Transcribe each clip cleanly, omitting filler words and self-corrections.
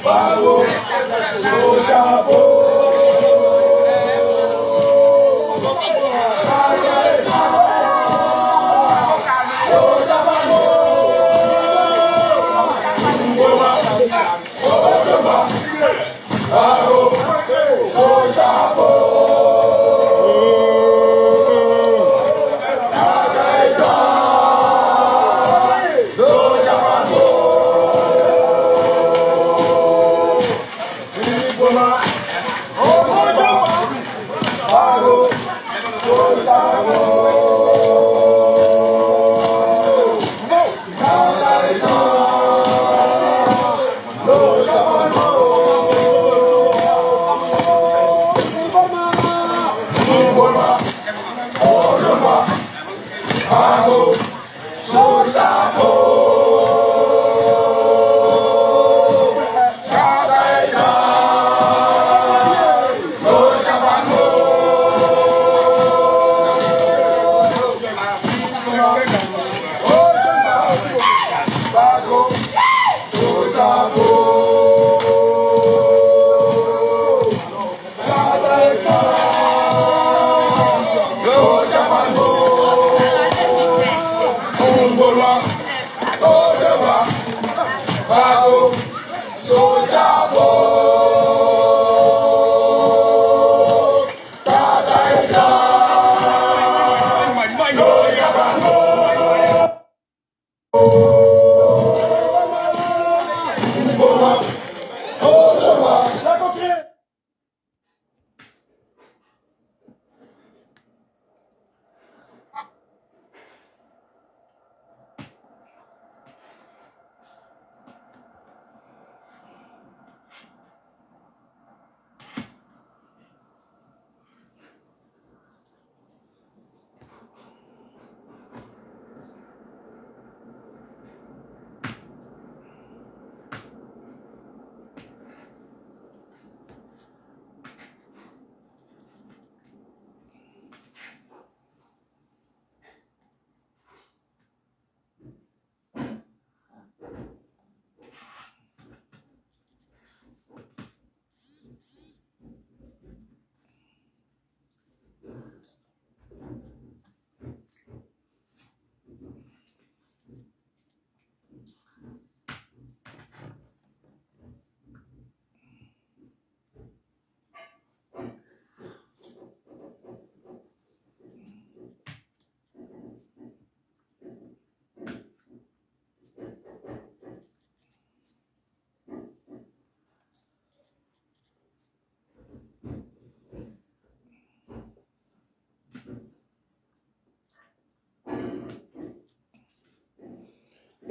Bago, Sojapo.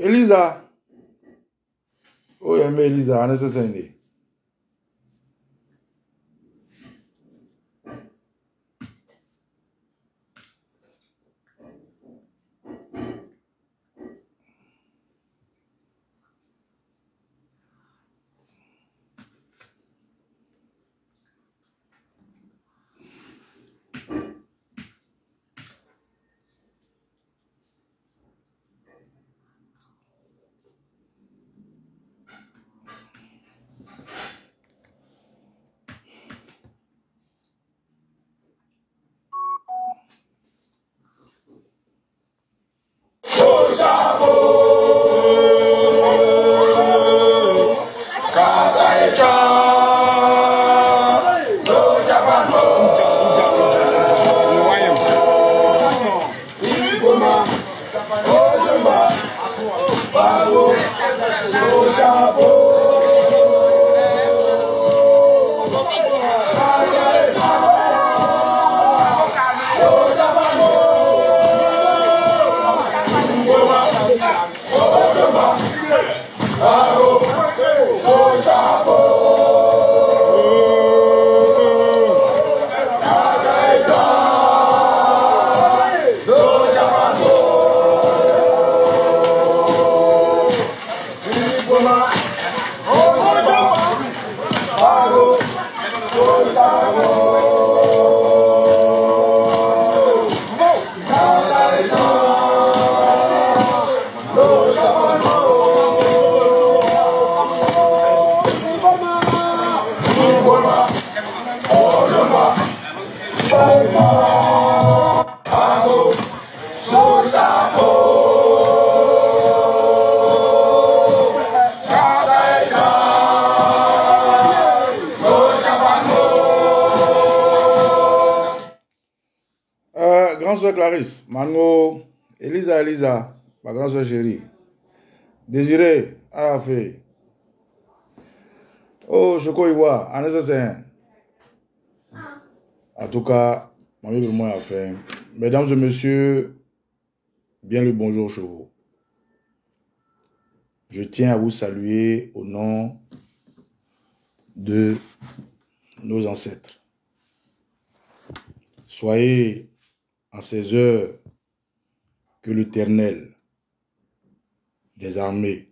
Elisa. Oh, yeah, me Elisa, unnecessarily. soeur Clarisse, Mango, Elisa, ma grande soeur chérie. Désiré, Arafé. Oh, Choco Ivoire, Anessa. En tout cas, ma vie pour moi a fait. Mesdames et messieurs, bien le bonjour chez vous. Je tiens à vous saluer au nom de nos ancêtres. Soyez en ces heures que l'Éternel des armées,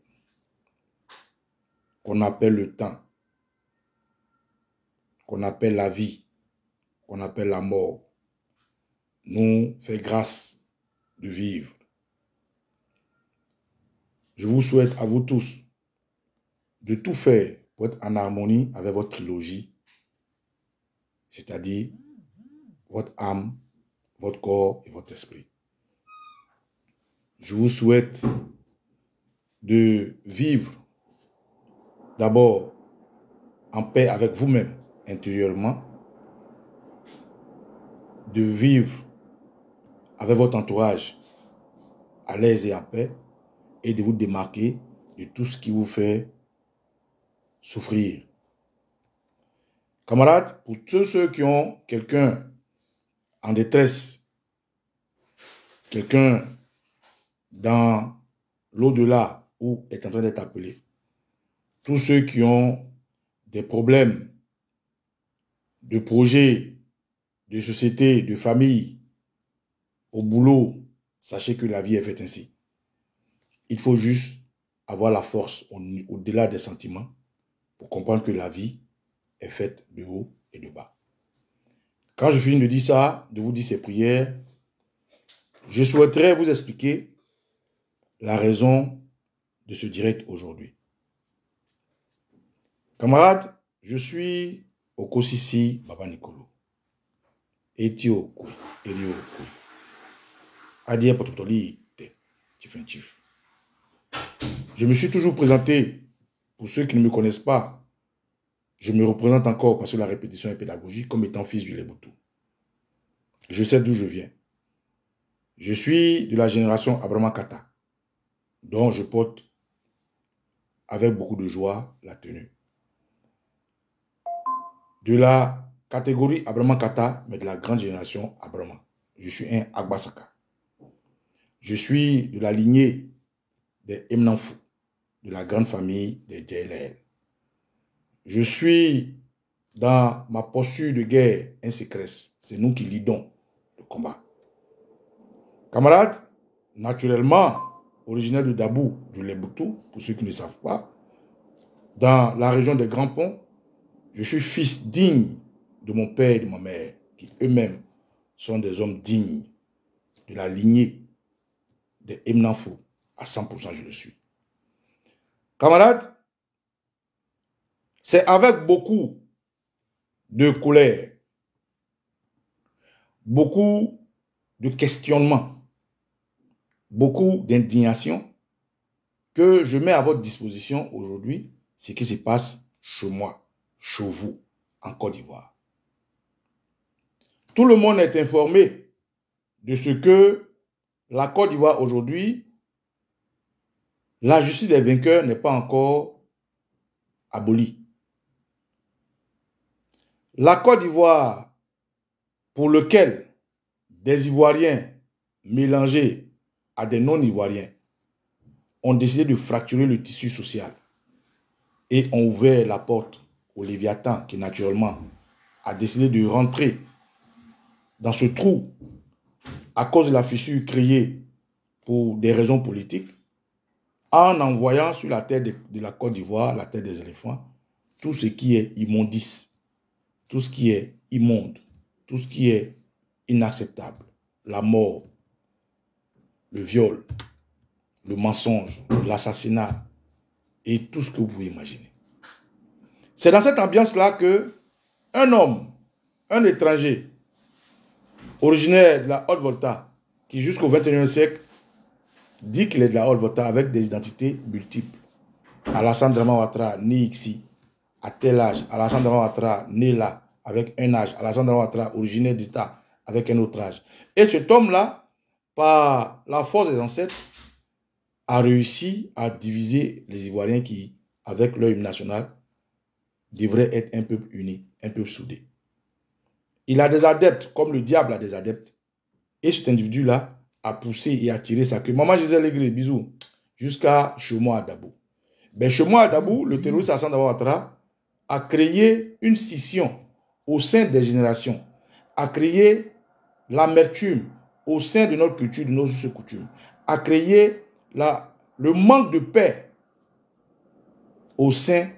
qu'on appelle le temps, qu'on appelle la vie, qu'on appelle la mort, nous fait grâce de vivre. Je vous souhaite à vous tous de tout faire pour être en harmonie avec votre trilogie, c'est-à-dire votre âme, votre corps et votre esprit. Je vous souhaite de vivre d'abord en paix avec vous-même intérieurement, de vivre avec votre entourage à l'aise et en paix, et de vous démarquer de tout ce qui vous fait souffrir. Camarades, pour tous ceux qui ont quelqu'un en détresse, quelqu'un dans l'au-delà ou est en train d'être appelé, tous ceux qui ont des problèmes de projets, de société, de famille, au boulot, sachez que la vie est faite ainsi. Il faut juste avoir la force au-delà des sentiments pour comprendre que la vie est faite de haut et de bas. Quand je finis de dire ça, de vous dire ces prières, je souhaiterais vous expliquer la raison de ce direct aujourd'hui. Camarades, je suis au Kosisi Baba Nicolo. Etio Kui, Elio Kui. Adia Pototoli, Tifentif. Je me suis toujours présenté, pour ceux qui ne me connaissent pas, je me représente encore parce que la répétition est pédagogique comme étant fils du Leboutou. Je sais d'où je viens. Je suis de la génération Abraham Kata, dont je porte avec beaucoup de joie la tenue. De la catégorie Abraham Kata, mais de la grande génération Abraham. Je suis un Agbasaka. Je suis de la lignée des Emnanfou, de la grande famille des JLL. Je suis dans ma posture de guerre insécrète. C'est nous qui lidons le combat. Camarades, naturellement, originaire de Dabou, du Leboutou, pour ceux qui ne savent pas, dans la région des Grands Ponts, je suis fils digne de mon père et de ma mère, qui eux-mêmes sont des hommes dignes de la lignée des Emnanfou. À 100%, je le suis. Camarades, c'est avec beaucoup de colère, beaucoup de questionnement, beaucoup d'indignation que je mets à votre disposition aujourd'hui ce qui se passe chez moi, chez vous, en Côte d'Ivoire. Tout le monde est informé de ce que la Côte d'Ivoire aujourd'hui, la justice des vainqueurs n'est pas encore abolie. La Côte d'Ivoire, pour lequel des Ivoiriens mélangés à des non-Ivoiriens ont décidé de fracturer le tissu social et ont ouvert la porte au Léviathan qui naturellement a décidé de rentrer dans ce trou à cause de la fissure créée pour des raisons politiques, en envoyant sur la terre de la Côte d'Ivoire, la terre des éléphants, tout ce qui est immondice, tout ce qui est immonde, tout ce qui est inacceptable, la mort, le viol, le mensonge, l'assassinat et tout ce que vous pouvez imaginer. C'est dans cette ambiance-là que un homme, un étranger, originaire de la Haute-Volta, qui jusqu'au XXIe siècle dit qu'il est de la Haute-Volta avec des identités multiples. Alassane Draman Ouattara, né ici, à tel âge. Alassane Draman Ouattara, né là, avec un âge. Alassane Draman Ouattara, originaire d'État, avec un autre âge. Et cet homme-là, par la force des ancêtres, a réussi à diviser les Ivoiriens qui, avec leur hymne national, devraient être un peuple uni, un peuple soudé. Il a des adeptes, comme le diable a des adeptes. Et cet individu-là a poussé et a tiré sa queue. Maman Gisèle Legré, bisous, jusqu'à Chomo Adabou. Ben, Chomo Adabou, le terroriste Alassane Dramane Ouattara, a créé une scission au sein des générations, a créé l'amertume au sein de notre culture, de nos us et coutumes, a créé le manque de paix au sein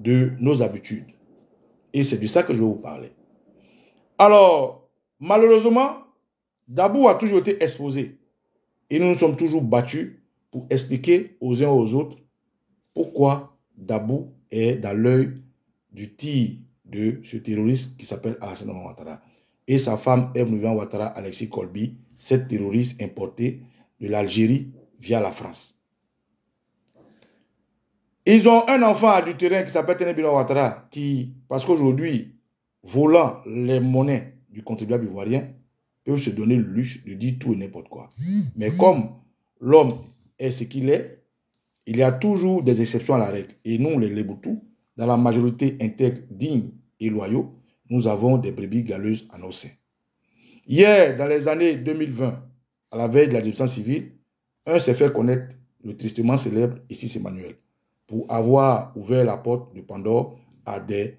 de nos habitudes. Et c'est de ça que je vais vous parler. Alors, malheureusement, Dabou a toujours été exposé. Et nous nous sommes toujours battus pour expliquer aux uns et aux autres pourquoi Dabou est dans l'œil du tir de ce terroriste qui s'appelle Alassane Dramane Ouattara. Et sa femme Ève Nouvian Ouattara, Alexis Colby, cette terroriste importée de l'Algérie via la France. Ils ont un enfant à du terrain qui s'appelle Téné Bilo Ouattara, qui, parce qu'aujourd'hui, volant les monnaies du contribuable ivoirien, peut se donner le luxe de dire tout et n'importe quoi. Mais comme l'homme est ce qu'il est, il y a toujours des exceptions à la règle. Et nous, les Leboutou, dans la majorité intègre, dignes et loyaux, nous avons des brebis galeuses à nos seins. Hier, dans les années 2020, à la veille de la désobéissance civile, un s'est fait connaître, le tristement célèbre Isis Emmanuel, pour avoir ouvert la porte de Pandore à des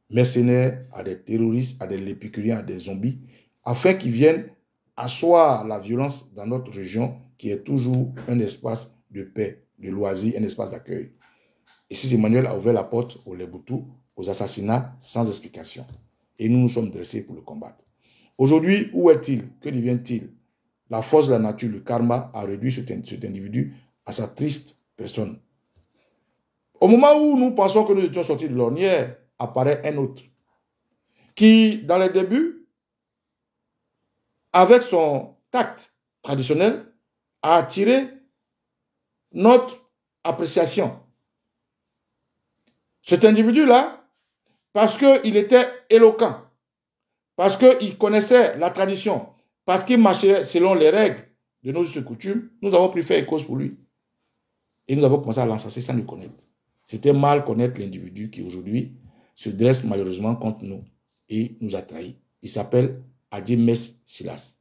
mercenaires, à des terroristes, à des lépicuriens, à des zombies, afin qu'ils viennent asseoir la violence dans notre région, qui est toujours un espace de paix, de loisirs, un espace d'accueil. Isis Emmanuel a ouvert la porte aux Leboutou, aux assassinats sans explication. Et nous nous sommes dressés pour le combattre. Aujourd'hui, où est-il? Que devient-il? La force de la nature, le karma, a réduit cet individu à sa triste personne. Au moment où nous pensons que nous étions sortis de l'ornière, apparaît un autre qui, dans les débuts, avec son tact traditionnel, a attiré notre appréciation. Cet individu-là, parce qu'il était éloquent, parce qu'il connaissait la tradition, parce qu'il marchait selon les règles de nos us et coutumes, nous avons pris faire cause pour lui. Et nous avons commencé à l'encenser sans le connaître. C'était mal connaître l'individu qui aujourd'hui se dresse malheureusement contre nous et nous a trahis. Il s'appelle Adjemes Silas.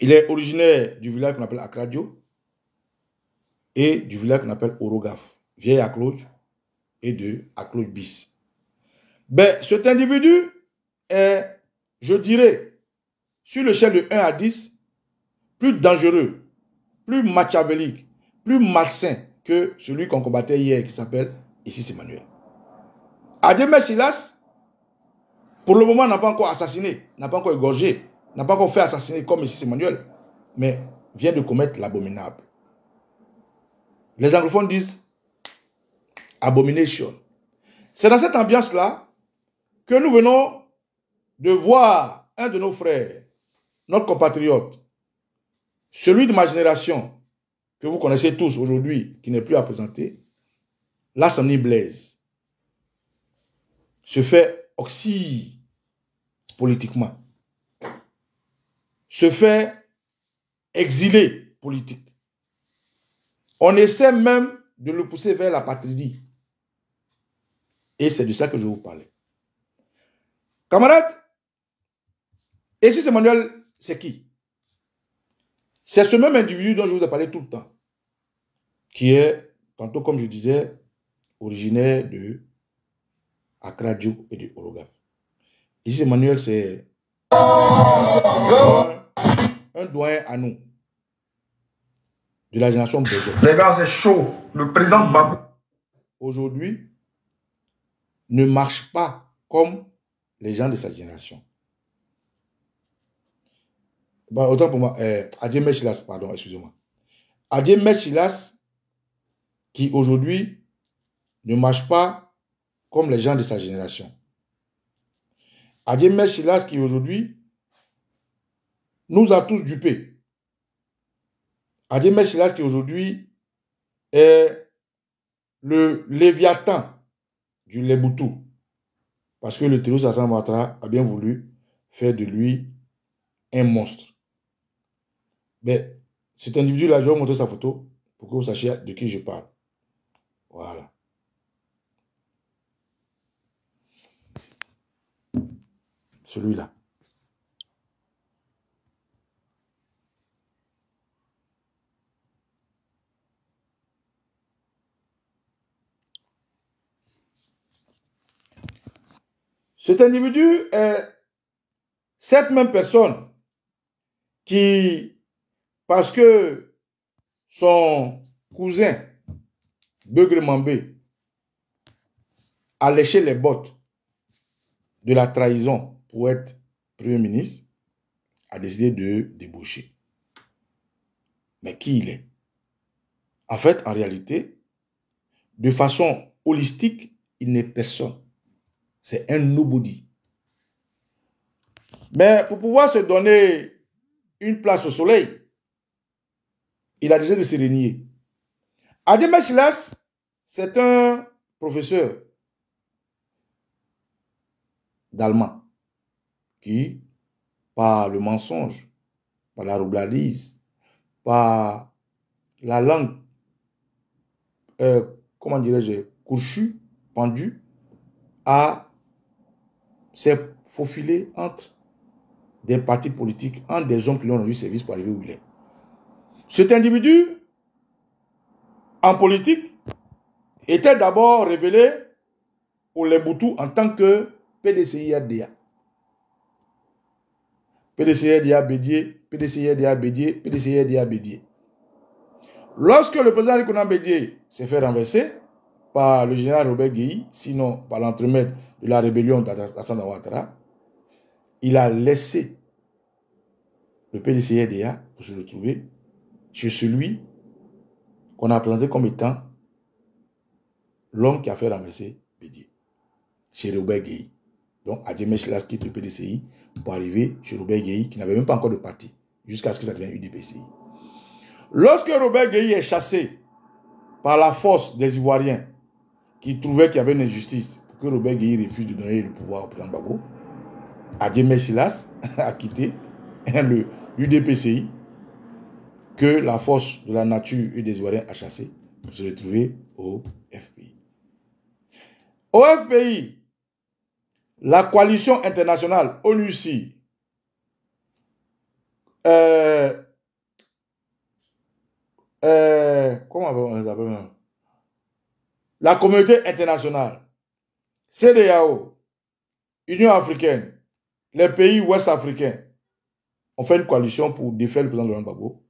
Il est originaire du village qu'on appelle Akradio et du village qu'on appelle Orogaf, vieille Akloj et de Akloj bis. Ben, cet individu est, je dirais, sur l'échelle de 1 à 10, plus dangereux, plus machiavélique, plus malsain que celui qu'on combattait hier qui s'appelle Isis Emmanuel. Adjemes Silas, pour le moment, n'a pas encore assassiné, n'a pas encore égorgé, n'a pas encore fait assassiner comme Isis Emmanuel, mais vient de commettre l'abominable. Les anglophones disent abomination. C'est dans cette ambiance-là que nous venons de voir un de nos frères, notre compatriote, celui de ma génération, que vous connaissez tous aujourd'hui, qui n'est plus à présenter, Lassana Blaise, se fait oxy politiquement, se fait exiler politique. On essaie même de le pousser vers la patrie. Et c'est de ça que je vais vous parler. Camarades, Isis Emmanuel, c'est qui? C'est ce même individu dont je vous ai parlé tout le temps, qui est, tantôt comme je disais, originaire de Accra Diouk et de Orogaf. Isis Emmanuel, c'est un doyen à nous, de la génération Bédé. Les gars, c'est chaud. Le président Babou aujourd'hui ne marche pas comme les gens de sa génération. Bon, autant pour moi, Adjemes Silas, pardon, excusez-moi. Adjemes Silas, qui aujourd'hui ne marche pas comme les gens de sa génération. Adjemes Silas, qui aujourd'hui nous a tous dupés. Adjemes Silas, qui aujourd'hui est le Léviathan du Leboutou. Parce que le terroriste Alassane Ouattara a bien voulu fait de lui un monstre. Mais cet individu-là, je vais vous montrer sa photo pour que vous sachiez de qui je parle. Voilà. Celui-là. Cet individu est cette même personne qui, parce que son cousin, Beugre Mambé, a léché les bottes de la trahison pour être Premier ministre, a décidé de débaucher. Mais qui il est? En fait, en réalité, de façon holistique, il n'est personne. C'est un nobody. Mais pour pouvoir se donner une place au soleil, il a décidé de se renier. Adjemé Silas, c'est un professeur d'allemand qui, par le mensonge, par la roubladise, par la langue, comment dirais-je, courchue, pendue, s'est faufilé entre des partis politiques, entre des hommes qui lui ont rendu service pour arriver où il est. Cet individu, en politique, était d'abord révélé au Leboutou en tant que PDCI-RDA. PDCI-RDA Bédié, PDCI-RDA Bédié, PDCI-RDA Bédié. Lorsque le président Rikonan Bédié s'est fait renverser par le général Robert Guéhi, sinon par l'entremaître de la rébellion d'Alassane Ouattara, il a laissé le PDCI-RDA pour se retrouver chez celui qu'on a présenté comme étant l'homme qui a fait renverser Bédié, chez Robert Guéhi. Donc, Adjemé Silas quitte le PDCI pour arriver chez Robert Guéhi, qui n'avait même pas encore de parti, jusqu'à ce que ça devienne UDPCI. Lorsque Robert Guéhi est chassé par la force des Ivoiriens, qui trouvaient qu'il y avait une injustice, pour que Robert Guéhi refuse de donner le pouvoir au président Gbagbo, Adjemé Silas a quitté l'UDPCI, que la force de la nature et des Ivoiriens a chassé, pour se retrouver au FPI. Au FPI, la coalition internationale ONUCI, comment on les appelle? La communauté internationale, CEDEAO, Union africaine, les pays ouest-africains ont fait une coalition pour défaire le président Laurent Gbagbo.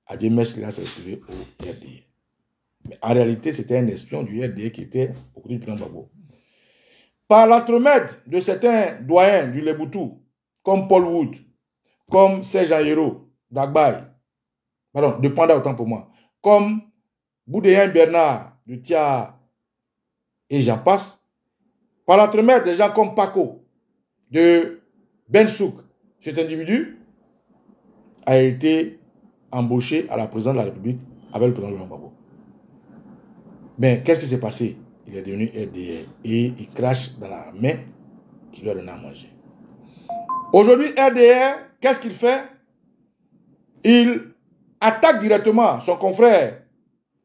Adjemé Silas s'est retrouvé au RDA. Mais en réalité, c'était un espion du RDA qui était au côté du président Gbagbo. Par l'entremaître de certains doyens du Leboutou, comme Paul Wood, comme Serge Ayero, d'Agbaï, pardon, de Panda autant pour moi, comme Boudéen Bernard, de Tia, et j'en passe, par l'entremaître des gens comme Paco, de Ben Souk, cet individu a été embauché à la présidence de la République avec le président Laurent Gbagbo. Mais qu'est-ce qui s'est passé? Il est devenu RDA et il crache dans la main qui lui a donné à manger. Aujourd'hui, RDA, qu'est-ce qu'il fait? Il attaque directement son confrère.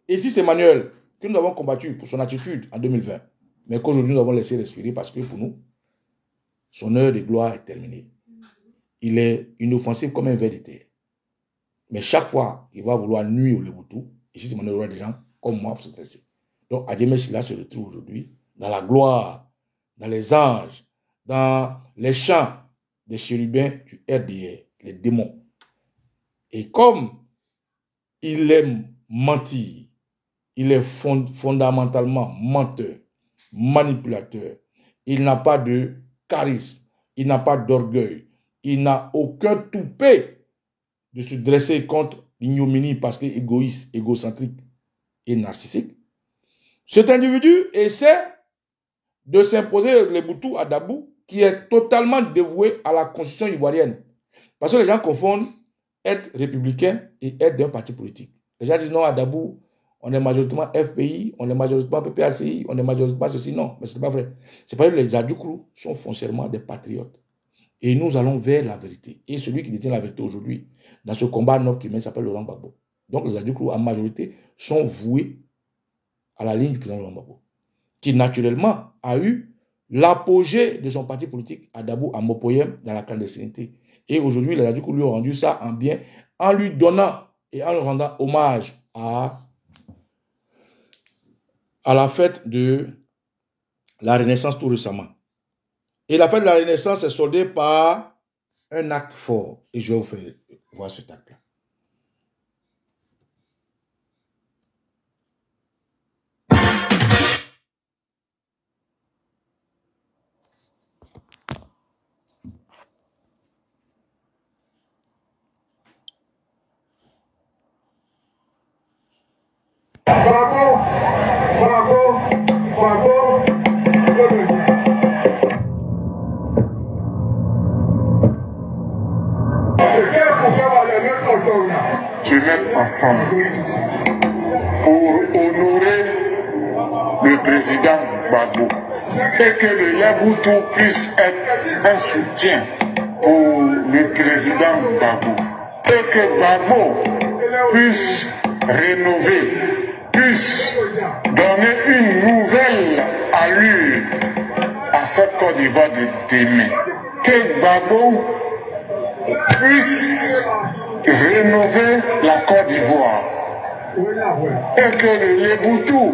Et ici, c'est Manuel, que nous avons combattu pour son attitude en 2020. Mais qu'aujourd'hui, nous avons laissé respirer parce que pour nous, son heure de gloire est terminée. Il est inoffensif comme un ver de terre. Mais chaque fois qu'il va vouloir nuire au Leboutou, ici, c'est Manuel, des gens comme moi pour se dresser. Donc, Adjemé Silas se retrouve aujourd'hui dans la gloire, dans les anges, dans les chants des chérubins du RDA, les démons. Et comme il aime mentir, il est fondamentalement menteur, manipulateur, il n'a pas de charisme, il n'a pas d'orgueil, il n'a aucun toupet de se dresser contre l'ignominie parce qu'il est égoïste, égocentrique et narcissique. Cet individu essaie de s'imposer les Boutous à Dabou, qui est totalement dévoué à la constitution ivoirienne. Parce que les gens confondent être républicain et être d'un parti politique. Les gens disent non, à Dabou, on est majoritairement FPI, on est majoritairement PPACI, on est majoritairement ceci. Non, mais ce n'est pas vrai. C'est parce que les Adjoukrou sont foncièrement des patriotes. Et nous allons vers la vérité. Et celui qui détient la vérité aujourd'hui, dans ce combat noble qui mène, s'appelle Laurent Gbagbo. Donc les Adjoukrou, en majorité, sont voués à la ligne du président Laurent Gbagbo, qui naturellement a eu l'apogée de son parti politique à Dabou, à Mopoyem, dans la clandestinité. Et aujourd'hui, les Adjoukrou lui ont rendu ça en bien, en lui donnant et en lui rendant hommage à la fête de la Renaissance tout récemment. Et la fête de la Renaissance est soldée par un acte fort. Et je vais vous faire voir cet acte-là. Bravo, bravo, bravo. Se mettre ensemble pour honorer le président Gbagbo et que le Yaboutou puisse être un soutien pour le président Gbagbo et que Gbagbo puisse rénover, puisse donner une nouvelle allure à cette Côte d'Ivoire de demain, que Gbagbo puisse rénover la Côte d'Ivoire et que le Léboutou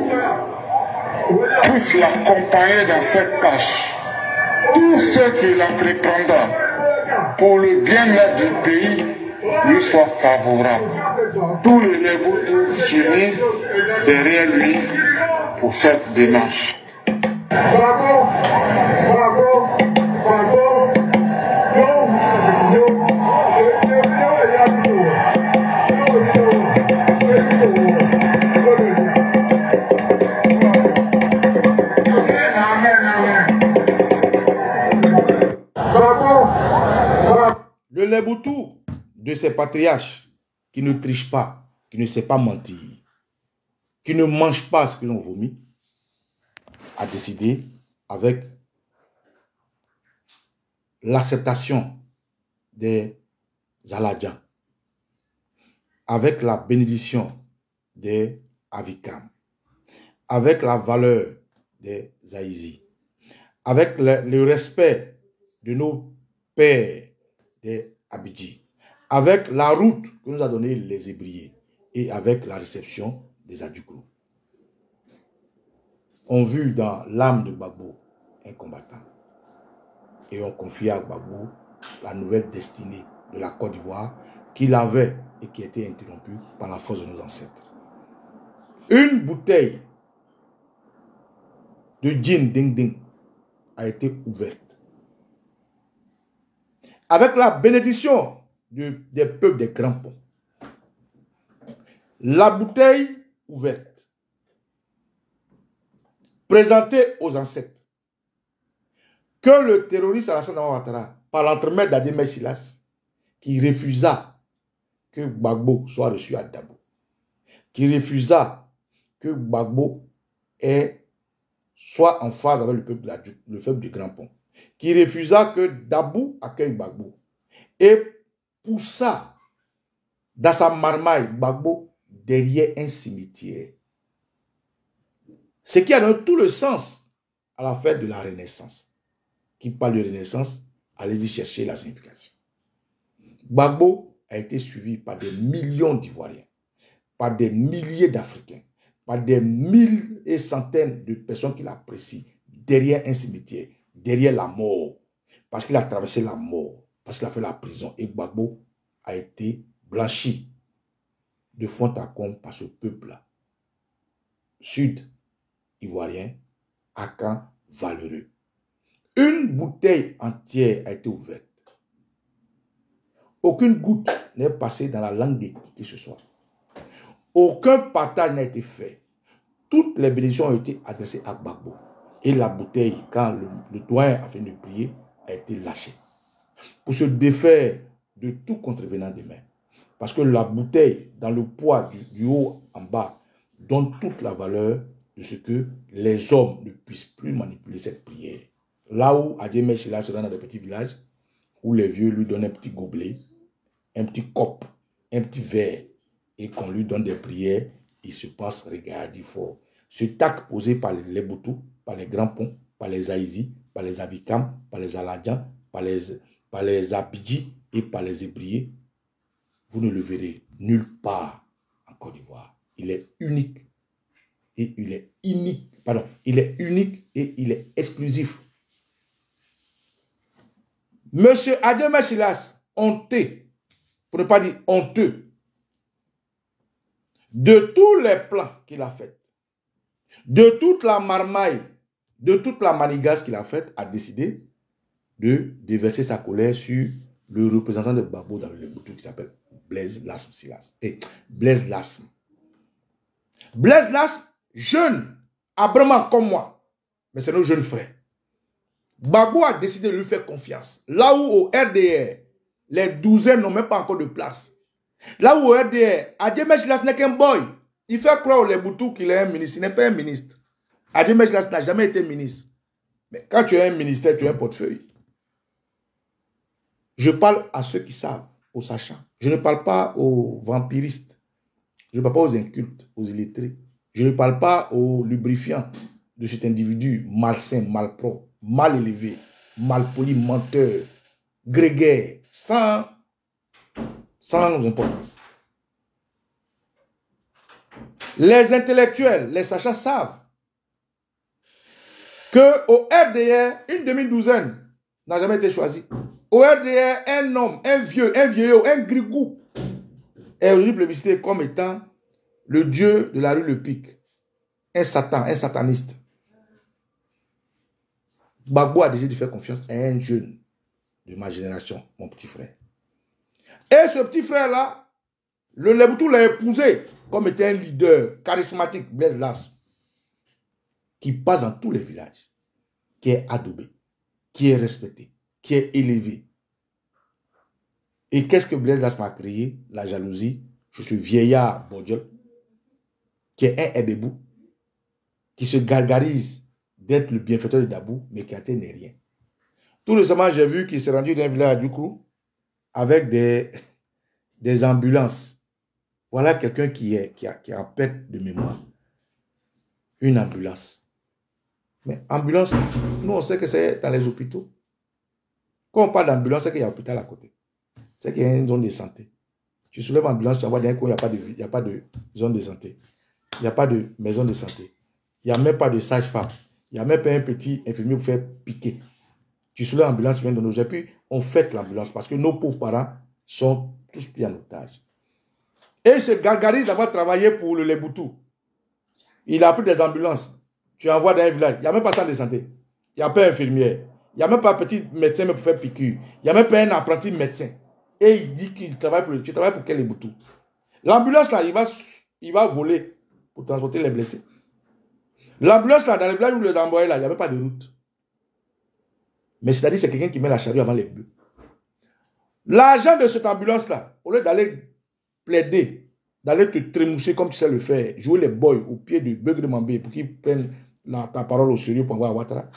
puisse l'accompagner dans cette tâche. Tous ceux qui l'entreprendront pour le bien-être du pays lui soient favorables. Tous les Léboutou s'unissent derrière lui pour cette démarche. Bravo, bravo, bravo. Le Léboutou de ces patriarches qui ne trichent pas, qui ne sait pas mentir, qui ne mangent pas ce qu'ils ont vomi, a décidé, avec l'acceptation des Aladjans, avec la bénédiction des Avikam, avec la valeur des Zaïzi, avec le respect de nos pères des Abidji, avec la route que nous a donnée les Hébriers et avec la réception des Adjoukrou, ont vu dans l'âme de Gbagbo un combattant et ont confié à Gbagbo la nouvelle destinée de la Côte d'Ivoire qu'il avait et qui était interrompue par la force de nos ancêtres. Une bouteille de gin ding ding a été ouverte avec la bénédiction des peuples des Grands Ponts. La bouteille ouverte, présentée aux ancêtres, que le terroriste Alassane Ouattara, par l'entremettre d'Ademé Silas, qui refusa que Gbagbo soit reçu à Dabou, qui refusa que Gbagbo soit en phase avec le peuple du Grand Pont, qui refusa que Dabou accueille Gbagbo et poussa dans sa marmaille Gbagbo derrière un cimetière. Ce qui a donné tout le sens à la fête de la Renaissance. Qui parle de Renaissance, allez-y chercher la signification. Gbagbo a été suivi par des millions d'Ivoiriens, par des milliers d'Africains, par des mille et centaines de personnes qui l'apprécient derrière un cimetière, derrière la mort, parce qu'il a traversé la mort, parce qu'il a fait la prison. Et Gbagbo a été blanchi de fond à comble par ce peuple-là, sud-ivoirien, Akan, valeureux. Une bouteille entière a été ouverte. Aucune goutte n'est passée dans la langue de qui que ce soit. Aucun partage n'a été fait. Toutes les bénédictions ont été adressées à Gbagbo. Et la bouteille, quand le doyen a fini de prier, a été lâchée. Pour se défaire de tout contrevenant des mains. Parce que la bouteille, dans le poids du haut en bas, donne toute la valeur de ce que les hommes ne puissent plus manipuler cette prière. Là où Adjemé Silla se rend dans des petits villages, où les vieux lui donnent un petit gobelet, un petit cop, un petit verre, et qu'on lui donne des prières, il se pense regarder fort. Ce tac posé par les Boutou, par les Grands Ponts, par les Aïzi, par les Avikam, par les Aladjan, par les Abidji et par les Ébriés, vous ne le verrez nulle part en Côte d'Ivoire. Il est unique et il est unique. Pardon, il est unique et il est exclusif. Monsieur Adjemé Silas, honteux, pour ne pas dire honteux, de tous les plans qu'il a fait, de toute la marmaille, de toute la manigasse qu'il a faite, a décidé de déverser sa colère sur le représentant de Babo dans le Boutou qui s'appelle Blaise Lasme Silas. Et Blaise Lasme. Blaise Lasme, jeune, abrement comme moi, mais c'est nos jeunes frères. Babo a décidé de lui faire confiance. Là où au RDR, les douzaines n'ont même pas encore de place. Là où au RDR, Adjemé Silas n'est qu'un boy. Il fait croire aux Boutou qu'il est un ministre. Il n'est pas un ministre. Adjemé Silas n'a jamais été ministre. Mais quand tu es un ministère, tu as un portefeuille. Je parle à ceux qui savent, aux sachants. Je ne parle pas aux vampiristes. Je ne parle pas aux incultes, aux illettrés. Je ne parle pas aux lubrifiants de cet individu malsain, malpropre, mal élevé, mal poli, menteur, grégaire, sans importance. Les intellectuels, les sachants savent qu'au RDR, une demi-douzaine n'a jamais été choisie. Au RDR, un homme, un vieillot, un grigou est aujourd'hui plébiscité comme étant le dieu de la rue Le Pic. Un satan, un sataniste. Gbagbo a décidé de faire confiance à un jeune de ma génération, mon petit frère. Et ce petit frère-là, le Leboutou l'a épousé comme étant un leader charismatique, Blaise Lasme, qui passe dans tous les villages, qui est adobé, qui est respecté, qui est élevé. Et qu'est-ce que Blaise Lasme a créé? La jalousie. Je suis vieillard Bodjol, qui est un Ebebou, qui se gargarise d'être le bienfaiteur de Dabou, mais qui n'est rien. Tout récemment, j'ai vu qu'il s'est rendu dans un village du coup avec des ambulances. Voilà quelqu'un qui a perte de mémoire. Une ambulance. Mais ambulance, nous on sait que c'est dans les hôpitaux. Quand on parle d'ambulance, c'est qu'il y a un hôpital à côté. C'est qu'il y a une zone de santé. Tu soulèves l'ambulance, tu envoies d'un coup, il n'y a pas de zone de santé. Il n'y a pas de maison de santé. Il n'y a même pas de sage-femme. Il n'y a même pas un petit infirmier pour faire piquer. Tu soulèves l'ambulance, tu viens de nos... Et puis, on fête l'ambulance parce que nos pauvres parents sont tous pris en otage. Et il se gargarise d'avoir travaillé pour le Leboutou. Il a pris des ambulances. Tu envoies dans un village. Il n'y a même pas de centre de santé. Il n'y a pas d'infirmière. Il n'y a même pas un petit médecin pour faire piqûre. Il n'y a même pas un apprenti médecin. Et il dit qu'il travaille pour... Tu travailles pour quel Leboutou? L'ambulance, là, il va voler pour transporter les blessés. L'ambulance, là, dans le village où le envoyé, là, il n'y a même pas de route. Mais c'est-à-dire c'est quelqu'un qui met la charrue avant les bœufs. L'argent de cette ambulance-là, au lieu d'aller plaider, d'aller te trémousser comme tu sais le faire, jouer les boys au pied de Beugre Mambé pour qu'ils prennent ta parole au sérieux pour envoyer à Ouattara.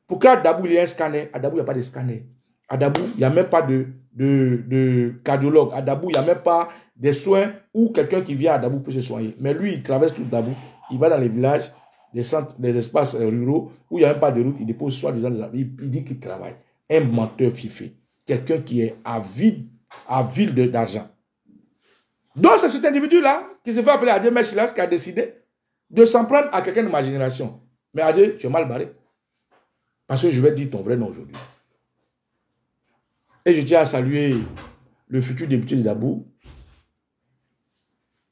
Pour qu'à Dabou, il y ait un scanner. À Dabou, il n'y a pas de scanner. À Dabou, il n'y a même pas de cardiologue. À Dabou, il n'y a même pas des soins où quelqu'un qui vient à Dabou peut se soigner. Mais lui, il traverse tout Dabou. Il va dans les villages, des centres, des espaces ruraux où il n'y a même pas de route. Il dépose soi-disant des avis. Il dit qu'il travaille. Un menteur fifé. Quelqu'un qui est avide d'argent. Donc, c'est cet individu-là qui se fait appeler Adjemé Silas qui a décidé de s'en prendre à quelqu'un de ma génération. Mais Adjé, tu es mal barré. Parce que je vais dire ton vrai nom aujourd'hui. Et je tiens à saluer le futur député de Dabou,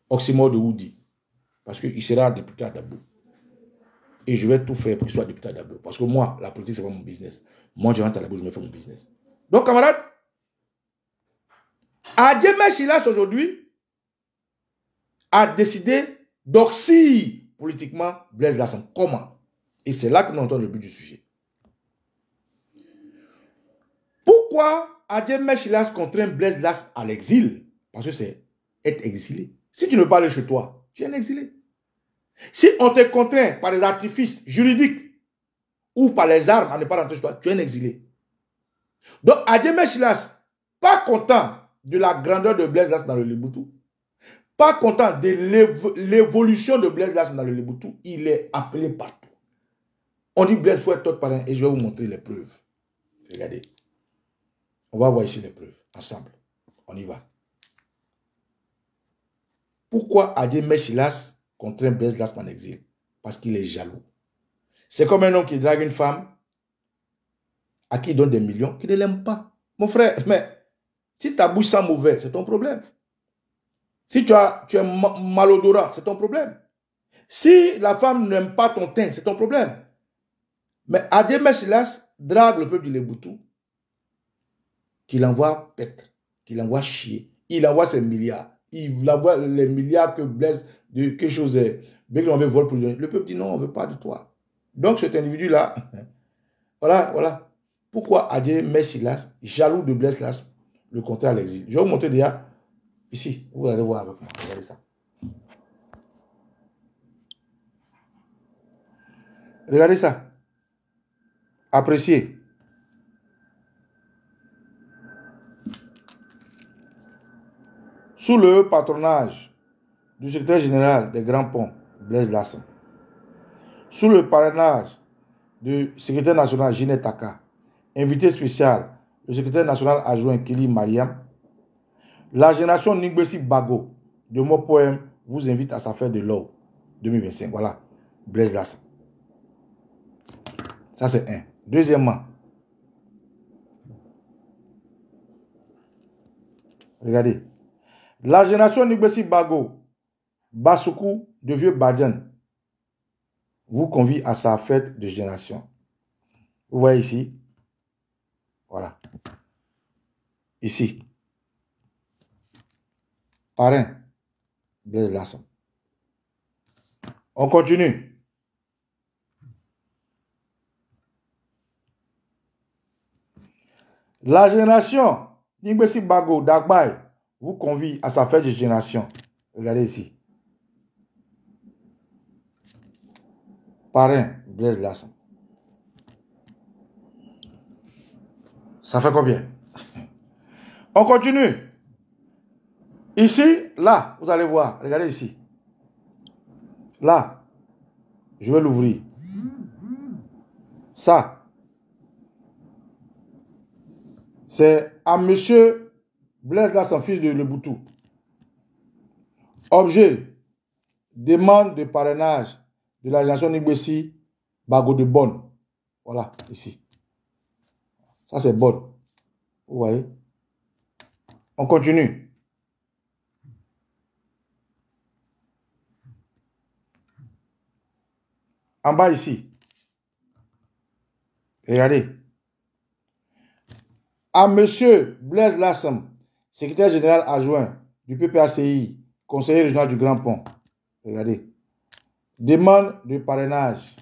Oxymore de Woudi. Parce qu'il sera député à Dabou. Et je vais tout faire pour qu'il soit député à Dabou. Parce que moi, la politique, c'est pas mon business. Moi, je rentre à Dabou, je me fais mon business. Donc, camarades, Adjemé Silas aujourd'hui a décidé d'oxy politiquement Blaise Lasme. Comment? Et c'est là que nous entendons le but du sujet. Pourquoi Adjemé Silas contraint Blaise Lasme à l'exil? Parce que c'est être exilé. Si tu ne veux pas aller chez toi, tu es un exilé. Si on te contraint par des artifices juridiques ou par les armes à ne pas rentrer chez toi, tu es un exilé. Donc, Adjemé Silas, pas content de la grandeur de Blaise Lassana dans le Léboutou, pas content de l'évolution de Blaise Lassana dans le Léboutou, il est appelé partout. On dit Blaise faut être tout parrain et je vais vous montrer les preuves. Regardez. On va voir ici les preuves ensemble. On y va. Pourquoi Adjemé Silas contraint Blaise Lassana en exil? Parce qu'il est jaloux. C'est comme un homme qui drague une femme à qui il donne des millions, qui ne l'aime pas. Mon frère, mais si ta bouche sent mauvais, c'est ton problème. Si tu es malodorant, c'est ton problème. Si la femme n'aime pas ton teint, c'est ton problème. Mais Adjemé Silas drague le peuple du Léboutou, qu'il envoie paître, qu'il envoie chier. Il envoie ses milliards. Il envoie les milliards que Blaise, de quelque chose, bien qu'on veut voler pour lui. Le peuple dit non, on ne veut pas de toi. Donc cet individu-là, voilà. Pourquoi Adjemé Silas, jaloux de Blaise Lassana, le contraire à l'exil? Je vais vous montrer déjà, ici, vous allez voir avec moi, regardez ça. Regardez ça. Appréciez. Sous le patronage du secrétaire général des Grands Ponts, Blaise Lassana, sous le parrainage du secrétaire national Ginette Taka, invité spécial, le secrétaire national adjoint Kili Mariam, la génération Ningbesi Bago de mon poème vous invite à sa fête de l'eau 2025. Voilà, Blaise Lassana. Ça, c'est un. Deuxièmement, regardez. La génération Ningbesi Bago, Basoukou de Vieux Badian, vous convie à sa fête de génération. Vous voyez ici. Voilà. Ici. Parrain, Blaise Lassana. On continue. La génération Ningbesi Bago d'Agbaï vous convie à sa fête de génération. Regardez ici. Parrain, Blaise Lassana. Ça fait combien? On continue. Ici, là, vous allez voir. Regardez ici. Là, je vais l'ouvrir. Ça, c'est à monsieur Blaise Lassana, fils de Léboutou. Objet, demande de parrainage de la génération Ningbesi Bago de Bonne. Voilà, ici. Ça, c'est Bonne. Vous voyez? On continue. En bas, ici. Regardez. À monsieur Blaise Lassana, secrétaire général adjoint du PPACI, conseiller régional du Grand Pont. Regardez. Demande de parrainage.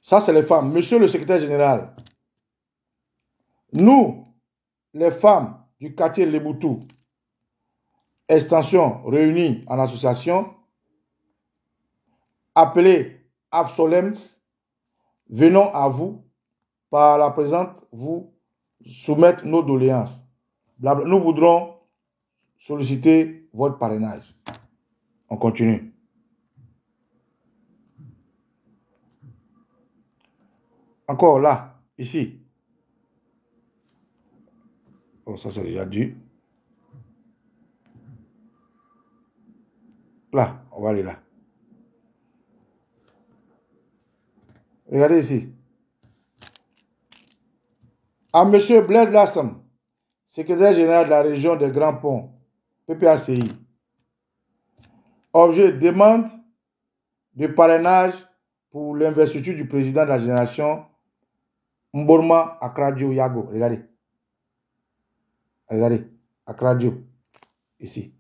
Ça, c'est les femmes. Monsieur le secrétaire général, nous, les femmes du quartier Léboutou, extension réunies en association, appelées Absolems, venons à vous, par la présente, vous soumettre nos doléances. Nous voudrons solliciter votre parrainage. On continue. Encore là, ici. Oh, ça c'est déjà dû. Là, on va aller là. Regardez ici. À monsieur Blaise Lassana, secrétaire général de la région des Grands Ponts, PPACI. Objet, demande de parrainage pour l'investiture du président de la génération Mborma Akradio Yago. Regardez. Regardez. Akradio. Ici.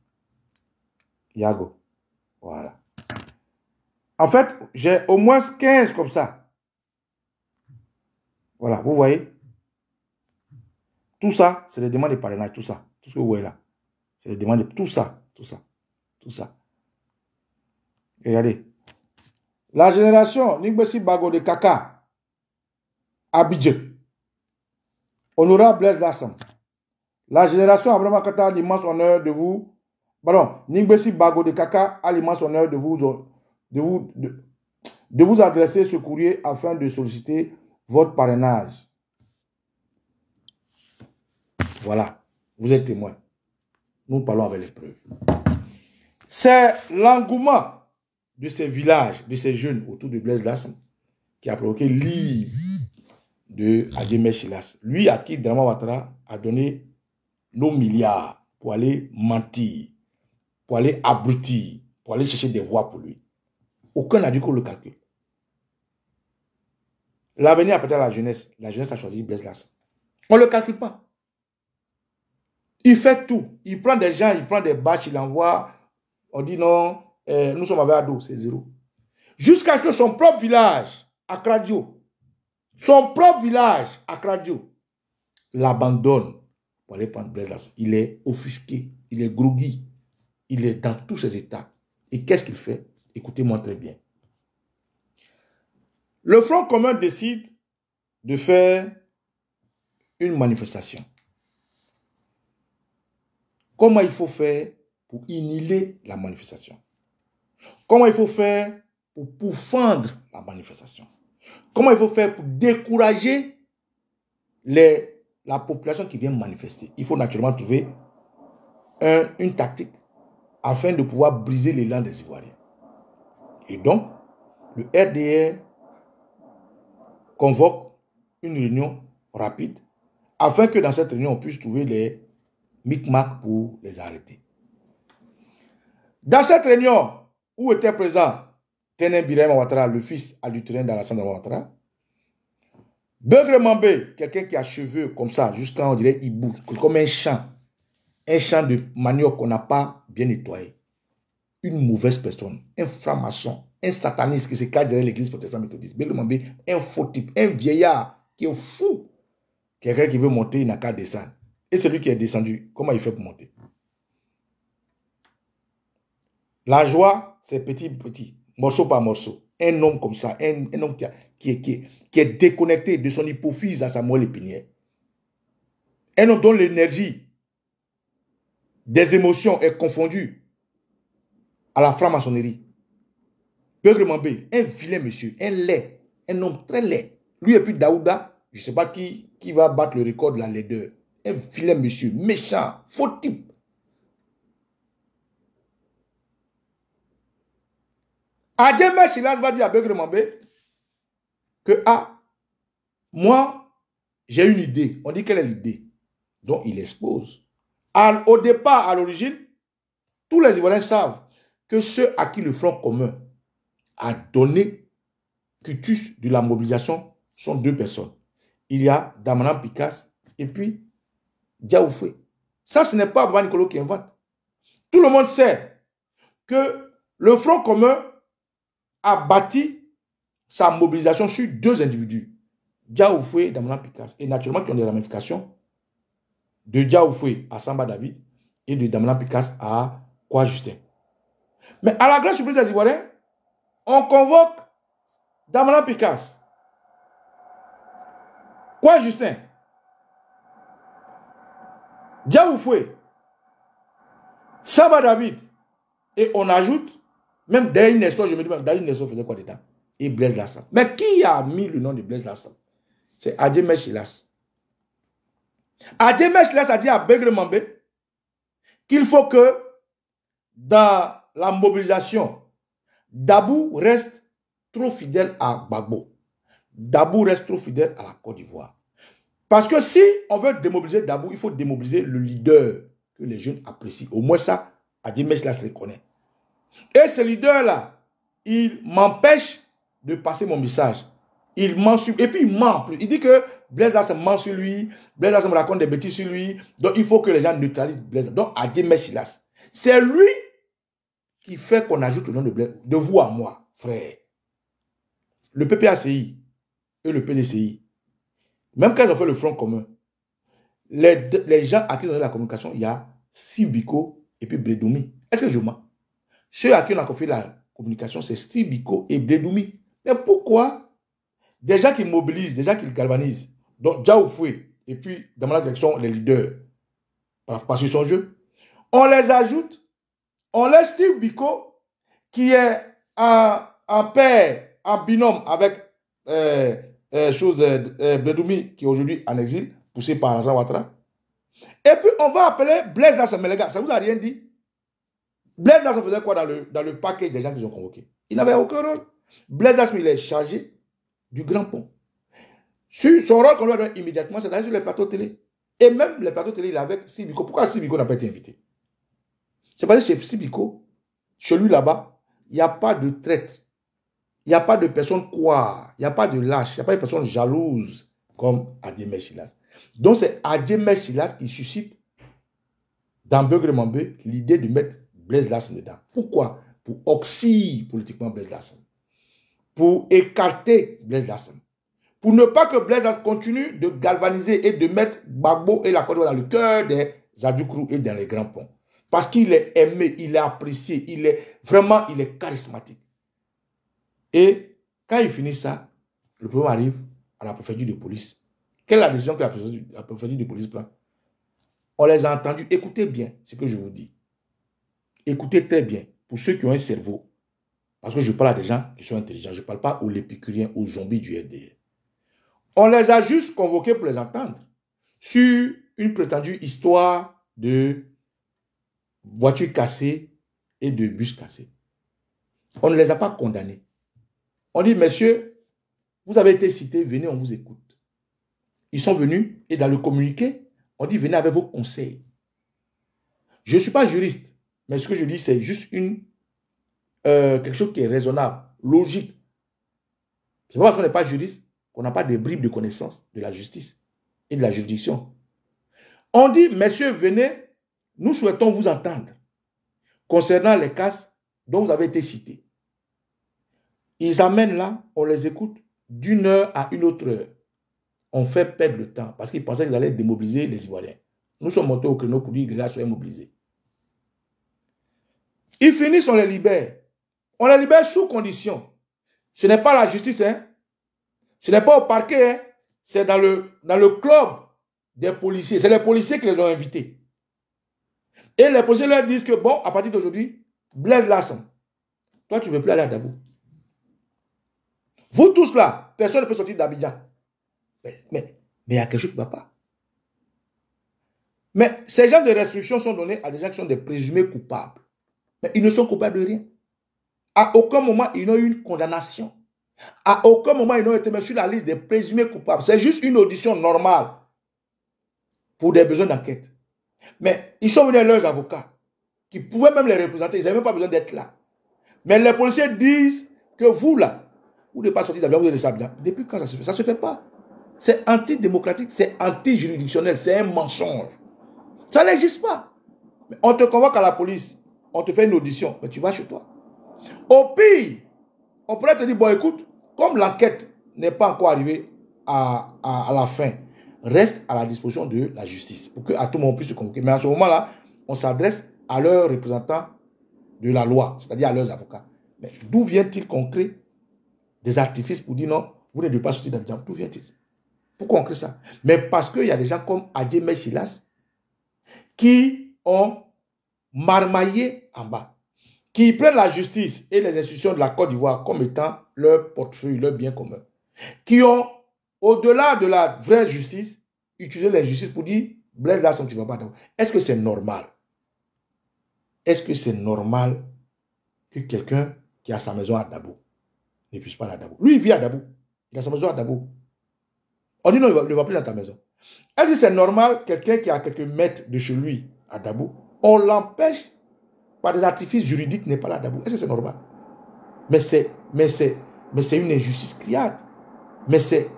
Yago. Voilà. En fait, j'ai au moins 15 comme ça. Voilà, vous voyez. Tout ça, c'est les demandes de parrainage. Tout ça. Tout ce que vous voyez là. C'est les demandes de tout ça. Tout ça. Tout ça. Regardez. La génération Ningbesi Bago de Kaka. Abidjan. Honorable Blaise Lassam. La génération Abraham Kata a l'immense honneur de vous. Pardon, Ningbesi Bago de Kaka a l'immense honneur de vous adresser ce courrier afin de solliciter votre parrainage. Voilà, vous êtes témoin. Nous parlons avec les preuves. C'est l'engouement de ces villages, de ces jeunes autour de Blaise Lassam qui a provoqué l'île de Adjemé Chilas. Lui à qui Dramane Ouattara a donné nos milliards pour aller mentir, pour aller abrutir, pour aller chercher des voix pour lui. Aucun n'a dit qu'on le calcule. L'avenir appartient à la jeunesse. La jeunesse a choisi Blaise Lassam. On ne le calcule pas. Il fait tout. Il prend des gens, il prend des bâches, il envoie. On dit non, nous sommes avec Ado, c'est zéro. Jusqu'à ce que son propre village, à Kradio, l'abandonne pour aller prendre Blaise Lassam. Il est offusqué, il est groggy, il est dans tous ses états. Et qu'est-ce qu'il fait? Écoutez-moi très bien. Le Front commun décide de faire une manifestation. Comment il faut faire pour inhiber la manifestation? Comment il faut faire pour pourfendre la manifestation? Comment il faut faire pour décourager la population qui vient manifester? Il faut naturellement trouver une tactique afin de pouvoir briser l'élan des Ivoiriens. Et donc, le RDR convoque une réunion rapide afin que dans cette réunion, on puisse trouver les micmacs pour les arrêter. Dans cette réunion, où était présent Tenem Birahim Ouattara, le fils adultérien d'Alassane Dramane Ouattara, Beugre Mambé, quelqu'un qui a cheveux comme ça, jusqu'à on dirait hibou, comme un champ de manioc qu'on n'a pas bien nettoyé. Une mauvaise personne, un franc-maçon, un sataniste qui se cache derrière l'église protestante méthodiste. Beugre Mambé, un faux type, un vieillard qui est fou. Quelqu'un qui veut monter, il n'a qu'à descendre. Et celui qui est descendu, comment il fait pour monter? La joie, c'est petit, morceau par morceau. Un homme comme ça, un homme qui est déconnecté de son hypophyse à sa moelle épinière. Un homme dont l'énergie des émotions est confondue à la franc-maçonnerie. Beugre Mambé, un vilain monsieur, un laid, un homme très laid. Lui et puis Daouda, je ne sais pas qui va battre le record de la laideur. Un vilain monsieur, méchant, faux type. Adjemé Chilas va dire à Beugre Mambé que, moi, j'ai une idée. On dit quelle est l'idée? Donc, il expose. Au départ, à l'origine, tous les Ivoiriens savent que ceux à qui le Front commun a donné cutus de la mobilisation sont deux personnes. Il y a Damanan Picasse et puis Diaoufoué. Ça, ce n'est pas Baba Nicolo qui invente. Tout le monde sait que le Front commun a bâti sa mobilisation sur deux individus, Diaoufoué et Damanan Picasse, et naturellement qui ont des ramifications de Diaoufoué à Samba David et de Damanan Picasse à Kwa Justin. Mais à la grande surprise des Ivoiriens, on convoque Damanan Picasse, Kwa Justin, Diaoufoué, Samba David, et on ajoute, même Daï Nestor, je me dis, Daï Nestor faisait quoi dedans? Et Blaise Lassam. Mais qui a mis le nom de Blaise Lassam? C'est Adjemé Chilas. Adjemé Chilas a dit à Beugre Mambé qu'il faut que dans la mobilisation, Dabou reste trop fidèle à Gbagbo. Dabou reste trop fidèle à la Côte d'Ivoire. Parce que si on veut démobiliser Dabou, il faut démobiliser le leader que les jeunes apprécient. Au moins ça, Adjemé Chilas le reconnaît. Et ce leader-là, il m'empêche de passer mon message. Il ment sur... Et puis il ment en plus. Il dit que Blaise Lassam ment sur lui, Blaise Lassam raconte des bêtises sur lui. Donc il faut que les gens neutralisent Blaise Lassam. Donc Adjemé Chilas. C'est lui qui fait qu'on ajoute le nom de Blaise. De vous à moi, frère. Le PPACI et le PDCI, même quand ils ont fait le Front commun, les gens à qui ils ont donné la communication, il y a Steve Biko et puis Bledoumi. Est-ce que je mens? Ceux à qui on a confié la communication, c'est Steve Biko et Bledoumi. Mais pourquoi des gens qui mobilisent, des gens qui galvanisent. Donc, Djaoufoué, et puis, dans la direction, les leaders, parce qu'ils sont jeux. On les ajoute, on laisse Steve Biko, qui est en pair, en binôme avec Bedoumi, qui est aujourd'hui en exil, poussé par Alassane Ouattara. Et puis, on va appeler Blaise Lassana. Mais les gars, ça vous a rien dit? Blaise Lassana faisait quoi dans le paquet des gens qu'ils ont convoqués? Il n'avait aucun rôle. Blaise Lassana, il est chargé du Grand Pont. Sur son rôle qu'on lui a donné immédiatement, c'est d'aller sur les plateaux télé. Et même les plateaux télé, il est avec Sibiko. Pourquoi Sibiko n'a pas été invité? C'est parce que chez Sibiko, chez lui là-bas, il n'y a pas de traître. Il n'y a pas de personnes quoi. Il n'y a pas de lâche. Il n'y a pas de personnes jalouses comme Adjemé Silas. Donc c'est Adjemé Silas qui suscite dans Begremambé l'idée de mettre Blaise Lassana dedans. Pourquoi? Pour oxy politiquement Blaise Lassana. Pour écarter Blaise Lassana. Pour ne pas que Blaise Lassana continue de galvaniser et de mettre Gbagbo et la Côte d'Ivoire dans le cœur des Adjoukrou et dans les grands ponts. Parce qu'il est aimé, il est apprécié, il est charismatique. Et quand il finit ça, le problème arrive à la préfecture de police. Quelle est la décision que la préfecture de police prend? On les a entendus. Écoutez bien ce que je vous dis. Écoutez très bien. Pour ceux qui ont un cerveau. Parce que je parle à des gens qui sont intelligents. Je ne parle pas aux lépicuriens, aux zombies du RDR. On les a juste convoqués pour les entendre. Sur une prétendue histoire de voitures cassées et de bus cassés. On ne les a pas condamnés. On dit, messieurs, vous avez été cités, venez, on vous écoute. Ils sont venus et dans le communiqué, on dit, venez avec vos conseils. Je ne suis pas juriste, mais ce que je dis, c'est juste quelque chose qui est raisonnable, logique. C'est pas parce qu'on n'est pas juriste qu'on n'a pas de bribes de connaissance de la justice et de la juridiction. On dit, messieurs, venez, nous souhaitons vous entendre concernant les cas dont vous avez été cités. Ils amènent là, on les écoute d'une heure à une autre heure. On fait perdre le temps parce qu'ils pensaient qu'ils allaient démobiliser les Ivoiriens. Nous sommes montés au créneau pour dire que les gars soient mobilisés. Ils finissent, on les libère. On les libère sous condition. Ce n'est pas la justice, hein. Ce n'est pas au parquet, hein. C'est dans le club des policiers. C'est les policiers qui les ont invités. Et les policiers leur disent que, bon, à partir d'aujourd'hui, Blaise Lassana, toi, tu ne veux plus aller à Dabo. Vous tous là, personne ne peut sortir d'Abidjan. Mais il y a quelque chose qui ne va pas. Mais ces genres de restrictions sont données à des gens qui sont des présumés coupables. Mais ils ne sont coupables de rien. À aucun moment, ils n'ont eu une condamnation. À aucun moment, ils n'ont été mis sur la liste des présumés coupables. C'est juste une audition normale pour des besoins d'enquête. Mais ils sont venus à leurs avocats, qui pouvaient même les représenter. Ils n'avaient même pas besoin d'être là. Mais les policiers disent que vous, là, vous n'êtes pas sorti d'Abidjan, vous êtes de Abidjan. Depuis quand ça se fait? Ça ne se fait pas. C'est antidémocratique, c'est anti-juridictionnel, c'est un mensonge. Ça n'existe pas. Mais on te convoque à la police, on te fait une audition, mais tu vas chez toi. Au pire, on pourrait te dire, bon écoute, comme l'enquête n'est pas encore arrivée à la fin, reste à la disposition de la justice, pour qu'à tout moment on puisse se convoquer. Mais à ce moment-là, on s'adresse à leurs représentants de la loi, c'est-à-dire à leurs avocats. Mais d'où vient-il qu'on crée des artifices pour dire non, vous ne devez pas sortir d'Abidjan? D'où vient-il? Pourquoi on crée ça? Mais parce qu'il y a des gens comme Adjemé Silas qui ont marmaillé en bas, qui prennent la justice et les institutions de la Côte d'Ivoire comme étant leur portefeuille, leur bien commun, qui ont, au-delà de la vraie justice, utilisé l'injustice pour dire Blaise Lassana, tu ne vas pas. Est-ce que c'est normal? Est-ce que c'est normal que quelqu'un qui a sa maison à Dabo ne puisse pas aller à Dabo? Lui, il vit à Dabo. Il a sa maison à Dabo. On dit non, il ne va plus dans ta maison. Est-ce que c'est normal, quelqu'un qui a quelques mètres de chez lui à Dabo, on l'empêche par des artifices juridiques n'est pas là à Dabo? Est-ce que c'est normal? Mais c'est une injustice criarde. Mais c'est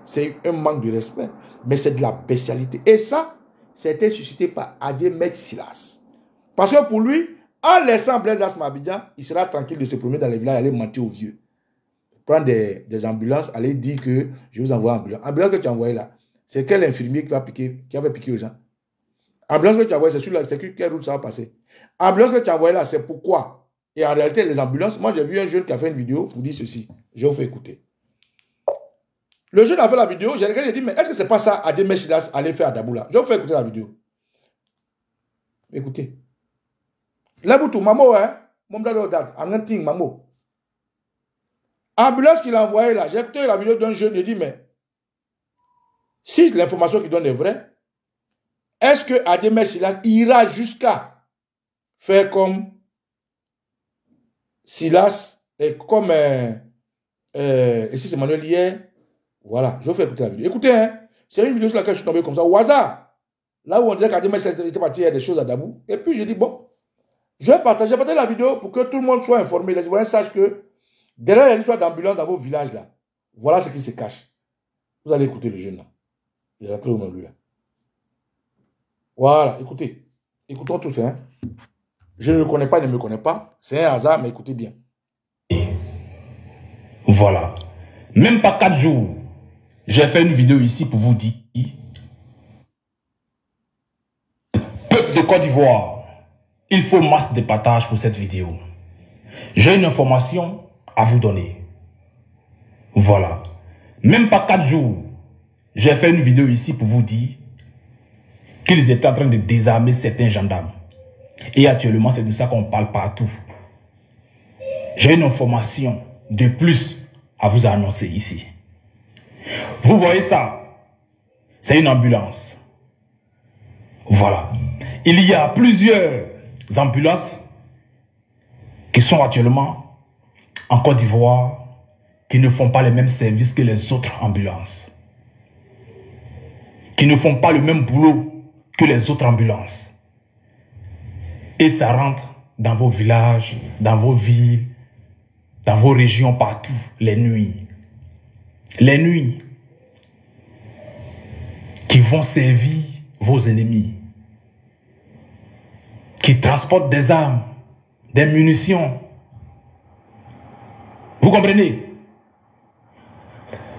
un manque de respect. Mais c'est de la bestialité. Et ça, c'était suscité par Adjemé Silas. Parce que pour lui, en laissant Blaise Lassana à Abidjan, il sera tranquille de se promener dans les villages, aller mentir aux vieux. Prendre des ambulances, aller dire que je vous envoie ambulance. Ambulance que tu as envoyé là, c'est quel infirmier qui avait piqué aux gens? Ambulance que tu as envoyé, c'est quelle route ça va passer? Ambulance que tu as envoyé là, c'est pourquoi? Et en réalité, les ambulances, moi j'ai vu un jeune qui a fait une vidéo pour dire ceci. Je vous fais écouter. Le jeune a fait la vidéo, j'ai regardé et dit, mais est-ce que c'est pas ça Adjemé Silas allait faire à Dabou là? Je vais vous faire écouter la vidéo. Écoutez. Leboutou, maman, hein? Maman. Ambulance qu'il a envoyé là, j'ai écouté la vidéo d'un jeune, il dit, mais si l'information qu'il donne est vraie, est-ce que Adjemé Silas ira jusqu'à faire comme Silas et comme ici c'est Manuel hier? Voilà, je vais faire écouter la vidéo. Écoutez, hein, c'est une vidéo sur laquelle je suis tombé comme ça, au hasard. Là où on disait qu'Adjemé Silas était parti, il y a des choses à Dabou. Et puis je dis, bon, je vais partager la vidéo pour que tout le monde soit informé. Les Ivoiriens sachent que derrière l'histoire d'ambulance dans vos villages là, voilà ce qui se cache. Vous allez écouter le jeune là. Il est là très haut lui là. Voilà, écoutez. Écoutons tous, hein. Je ne le connais pas, il ne me connaît pas. C'est un hasard, mais écoutez bien. Voilà. Même pas 4 jours, j'ai fait une vidéo ici pour vous dire, peuple de Côte d'Ivoire, il faut masse de partage pour cette vidéo. J'ai une information à vous donner. Voilà. Même pas 4 jours, j'ai fait une vidéo ici pour vous dire qu'ils étaient en train de désarmer certains gendarmes. Et actuellement, c'est de ça qu'on parle partout. J'ai une information de plus à vous annoncer ici. Vous voyez ça? C'est une ambulance. Voilà. Il y a plusieurs ambulances qui sont actuellement en Côte d'Ivoire qui ne font pas les mêmes services que les autres ambulances. Qui ne font pas le même boulot que les autres ambulances. Et ça rentre dans vos villages, dans vos villes, dans vos régions, partout, les nuits. Les nuits qui vont servir vos ennemis. Qui transportent des armes, des munitions. Vous comprenez?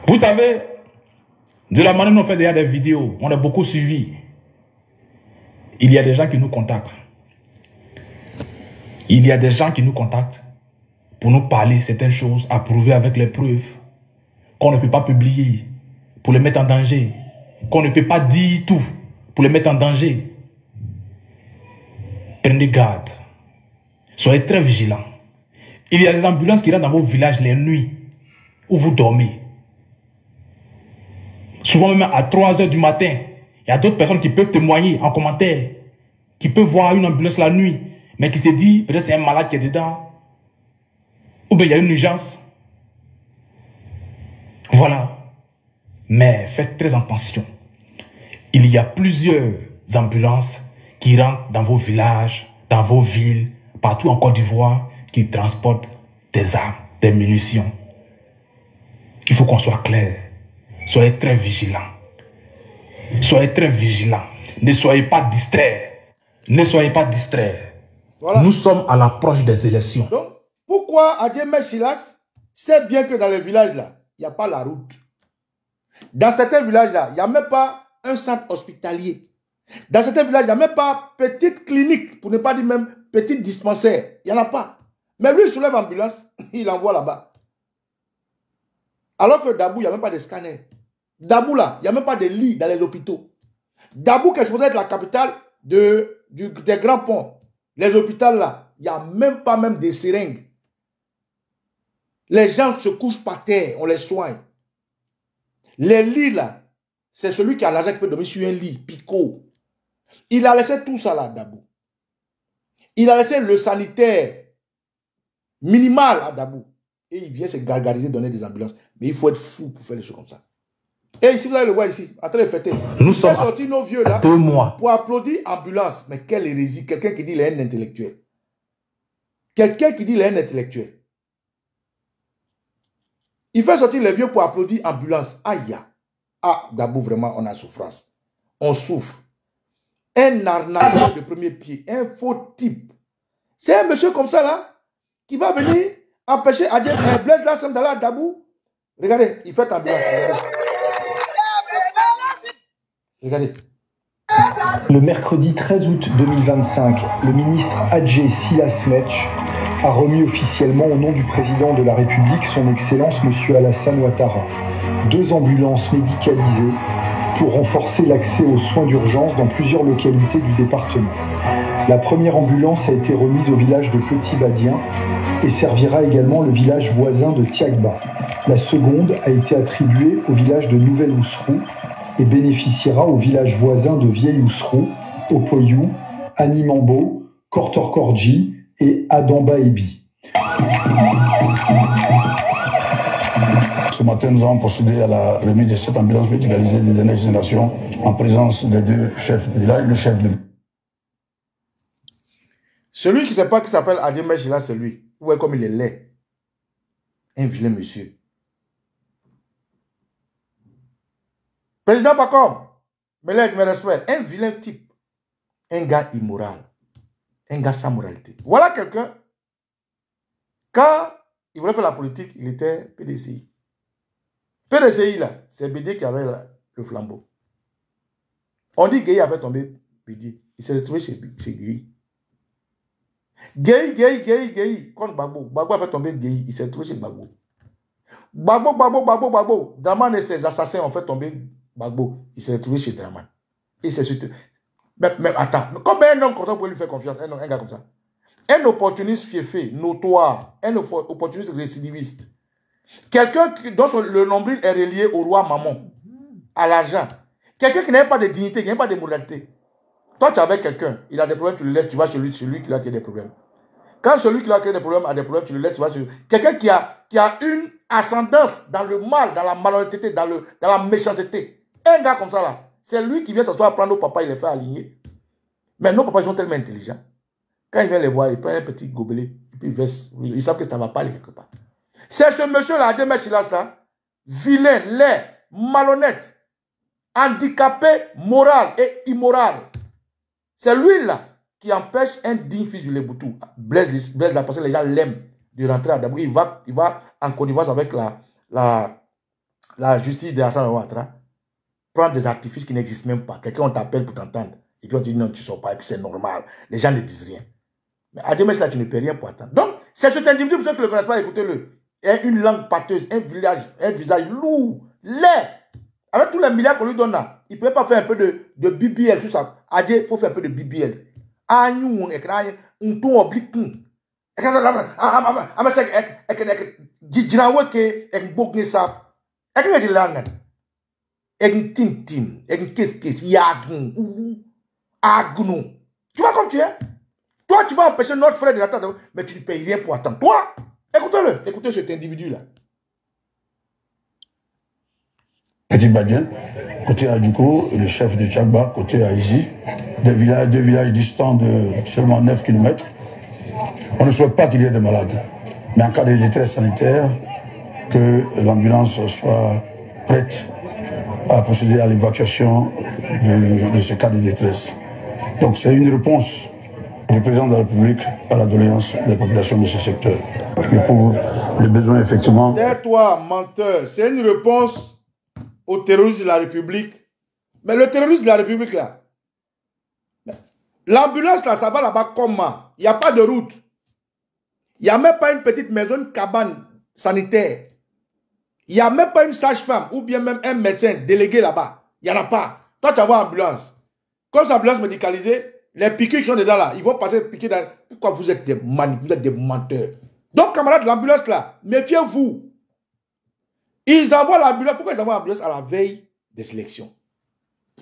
Vous savez, de la manière dont on fait déjà des vidéos, on a beaucoup suivi. Il y a des gens qui nous contactent. Il y a des gens qui nous contactent pour nous parler certaines choses, à prouver avec les preuves, qu'on ne peut pas publier pour les mettre en danger, qu'on ne peut pas dire tout pour les mettre en danger. Prenez garde. Soyez très vigilants. Il y a des ambulances qui rentrent dans vos villages les nuits où vous dormez. Souvent même à 3 h du matin, il y a d'autres personnes qui peuvent témoigner en commentaire, qui peuvent voir une ambulance la nuit, mais qui se dit, peut-être c'est un malade qui est dedans, ou bien il y a une urgence. Voilà. Mais faites très attention. Il y a plusieurs ambulances qui rentrent dans vos villages, dans vos villes, partout en Côte d'Ivoire, qui transportent des armes, des munitions. Il faut qu'on soit clair. Soyez très vigilants. Soyez très vigilants. Ne soyez pas distraits. Ne soyez pas distraits. Voilà. Nous sommes à l'approche des élections. Donc, pourquoi Adjemé Silas sait bien que dans les villages là, il n'y a pas la route. Dans certains villages là, il n'y a même pas un centre hospitalier. Dans certains villages, il n'y a même pas petite clinique, pour ne pas dire même petite dispensaire. Il n'y en a pas. Mais lui, il soulève l'ambulance, il l'envoie là-bas. Alors que Dabou, il n'y a même pas de scanner. Dabou là, il n'y a même pas de lit dans les hôpitaux. Dabou, qui est supposé être la capitale des grands ponts. Les hôpitaux là, il n'y a même pas même des seringues. Les gens se couchent par terre, on les soigne. Les lits là, c'est celui qui a l'argent qui peut dormir sur un lit, picot. Il a laissé tout ça là, Dabou. Il a laissé le sanitaire minimal à Dabou. Et il vient se gargariser, donner des ambulances. Mais il faut être fou pour faire des choses comme ça. Et ici, vous allez le voir ici, en train de fêter. Nous sommes sorti nos vieux là 2 mois pour applaudir ambulance. Mais quelle hérésie, quelqu'un qui dit qu'il est un intellectuel. Quelqu'un qui dit qu'il est un intellectuel. Il fait sortir les vieux pour applaudir ambulance. Aïe. Ah, Dabou, vraiment, on a souffrance. On souffre. Un arnaqueur de premier pied, un faux type. C'est un monsieur comme ça là, qui va venir empêcher Blaise Lassem d'aller à Dabou. Regardez, il fait ambulance. Regardez. Le mercredi 13 août 2025, le ministre Adjé Silas Metch a remis officiellement au nom du président de la République son Excellence M. Alassane Ouattara 2 ambulances médicalisées pour renforcer l'accès aux soins d'urgence dans plusieurs localités du département. La première ambulance a été remise au village de Petit-Badien et servira également le village voisin de Tiagba. La seconde a été attribuée au village de Nouvelle-Ousserou et bénéficiera au village voisin de Vieille-Ousserou, Opoyou, Animambo, Kortorkorji et Adamba-Ebi. Ce matin, nous avons procédé à la remise de cette ambulance médicalisée de dernière génération en présence des 2 chefs de village, le chef de... Celui qui ne sait pas qui s'appelle Adjemesh, là, c'est lui. Vous voyez comme il est laid. Un vilain monsieur. Président Pacom, mais là, avec mes respects, un vilain type. Un gars immoral. Un gars sans moralité. Voilà quelqu'un, quand il voulait faire la politique, il était PDCI. PDCI, là, c'est BD qui avait le flambeau. On dit Gueye avait tombé BD. Il s'est retrouvé chez Gueye. Gueye, contre Gbagbo. Gbagbo a fait tomber Gueye. Il s'est retrouvé chez Gbagbo. Gbagbo. Draman et ses assassins ont fait tomber Gbagbo. Il s'est retrouvé chez Draman. Et c'est suite. Mais attends, combien un homme comme ça peut lui faire confiance? Un gars comme ça. Un opportuniste fiefé, notoire, un opportuniste récidiviste. Quelqu'un dont le nombril est relié au roi Mammon, à l'argent. Quelqu'un qui n'a pas de dignité, qui n'a pas de moralité. Toi, tu es avec quelqu'un, il a des problèmes, tu le laisses, tu vas chez lui qui a créé des problèmes. Quand celui qui a créé des problèmes a des problèmes, tu le laisses, tu vas chez lui. Quelqu'un qui a une ascendance dans le mal, dans la malhonnêteté, dans la méchanceté. Un gars comme ça, là, c'est lui qui vient s'asseoir, prendre nos papas, il les fait aligner. Mais nos papas, ils sont tellement intelligents. Quand il vient les voir, il prend un petit gobelet, et puis ils savent que ça ne va pas aller quelque part. C'est ce monsieur-là, Adjemesh Silas, là, vilain, laid, malhonnête, handicapé, moral et immoral. C'est lui-là qui empêche un digne fils du Leboutou, Blaise là, parce que les gens l'aiment, de rentrer à Dabou. Il va en connivence avec la justice de Hassan Ouattara, prendre des artifices qui n'existent même pas. Quelqu'un, on t'appelle pour t'entendre. Et puis on te dit non, tu ne sors pas, et puis c'est normal. Les gens ne disent rien. Mais Adjemesh là, tu ne peux rien pour attendre. Donc, c'est cet individu, pour ceux qui ne le connaissent pas, écoutez-le. Il a une langue pâteuse, un visage lourd, laid. Avec tous les milliards qu'on lui donne là, il ne peut pas faire un peu de BBL, tout ça. Adje, il faut faire un peu de BBL. Un ton oblique. Tu vois comme tu es? Toi, tu vas empêcher notre frère de l'attendre, mais tu ne payes rien pour attendre. Toi, écoutez-le, écoutez cet individu-là. Petit-Badien, côté Adjuko, et le chef de Tiagba, côté Aïzi, deux villages distants de seulement 9 km. On ne souhaite pas qu'il y ait de malades, mais en cas de détresse sanitaire, que l'ambulance soit prête à procéder à l'évacuation de ce cas de détresse. Donc c'est une réponse du président de la République à la doléance des populations de ce secteur. Qui couvre les besoins effectivement. Tais-toi, menteur. C'est une réponse aux terroristes de la République. Mais le terroriste de la République là, l'ambulance là, ça va là-bas comment? Il n'y a pas de route. Il n'y a même pas une petite maison, une cabane sanitaire. Il n'y a même pas une sage-femme ou bien même un médecin délégué là-bas. Il n'y en a pas. Toi, tu vas voir ambulance. Comme c'est ambulance médicalisée, les piqûres qui sont dedans là, ils vont passer piquer dans... Pourquoi vous êtes des manipulateurs, vous êtes des menteurs? Donc, camarades, l'ambulance là, méfiez-vous. Ils envoient l'ambulance. Pourquoi ils envoient l'ambulance à la veille des élections?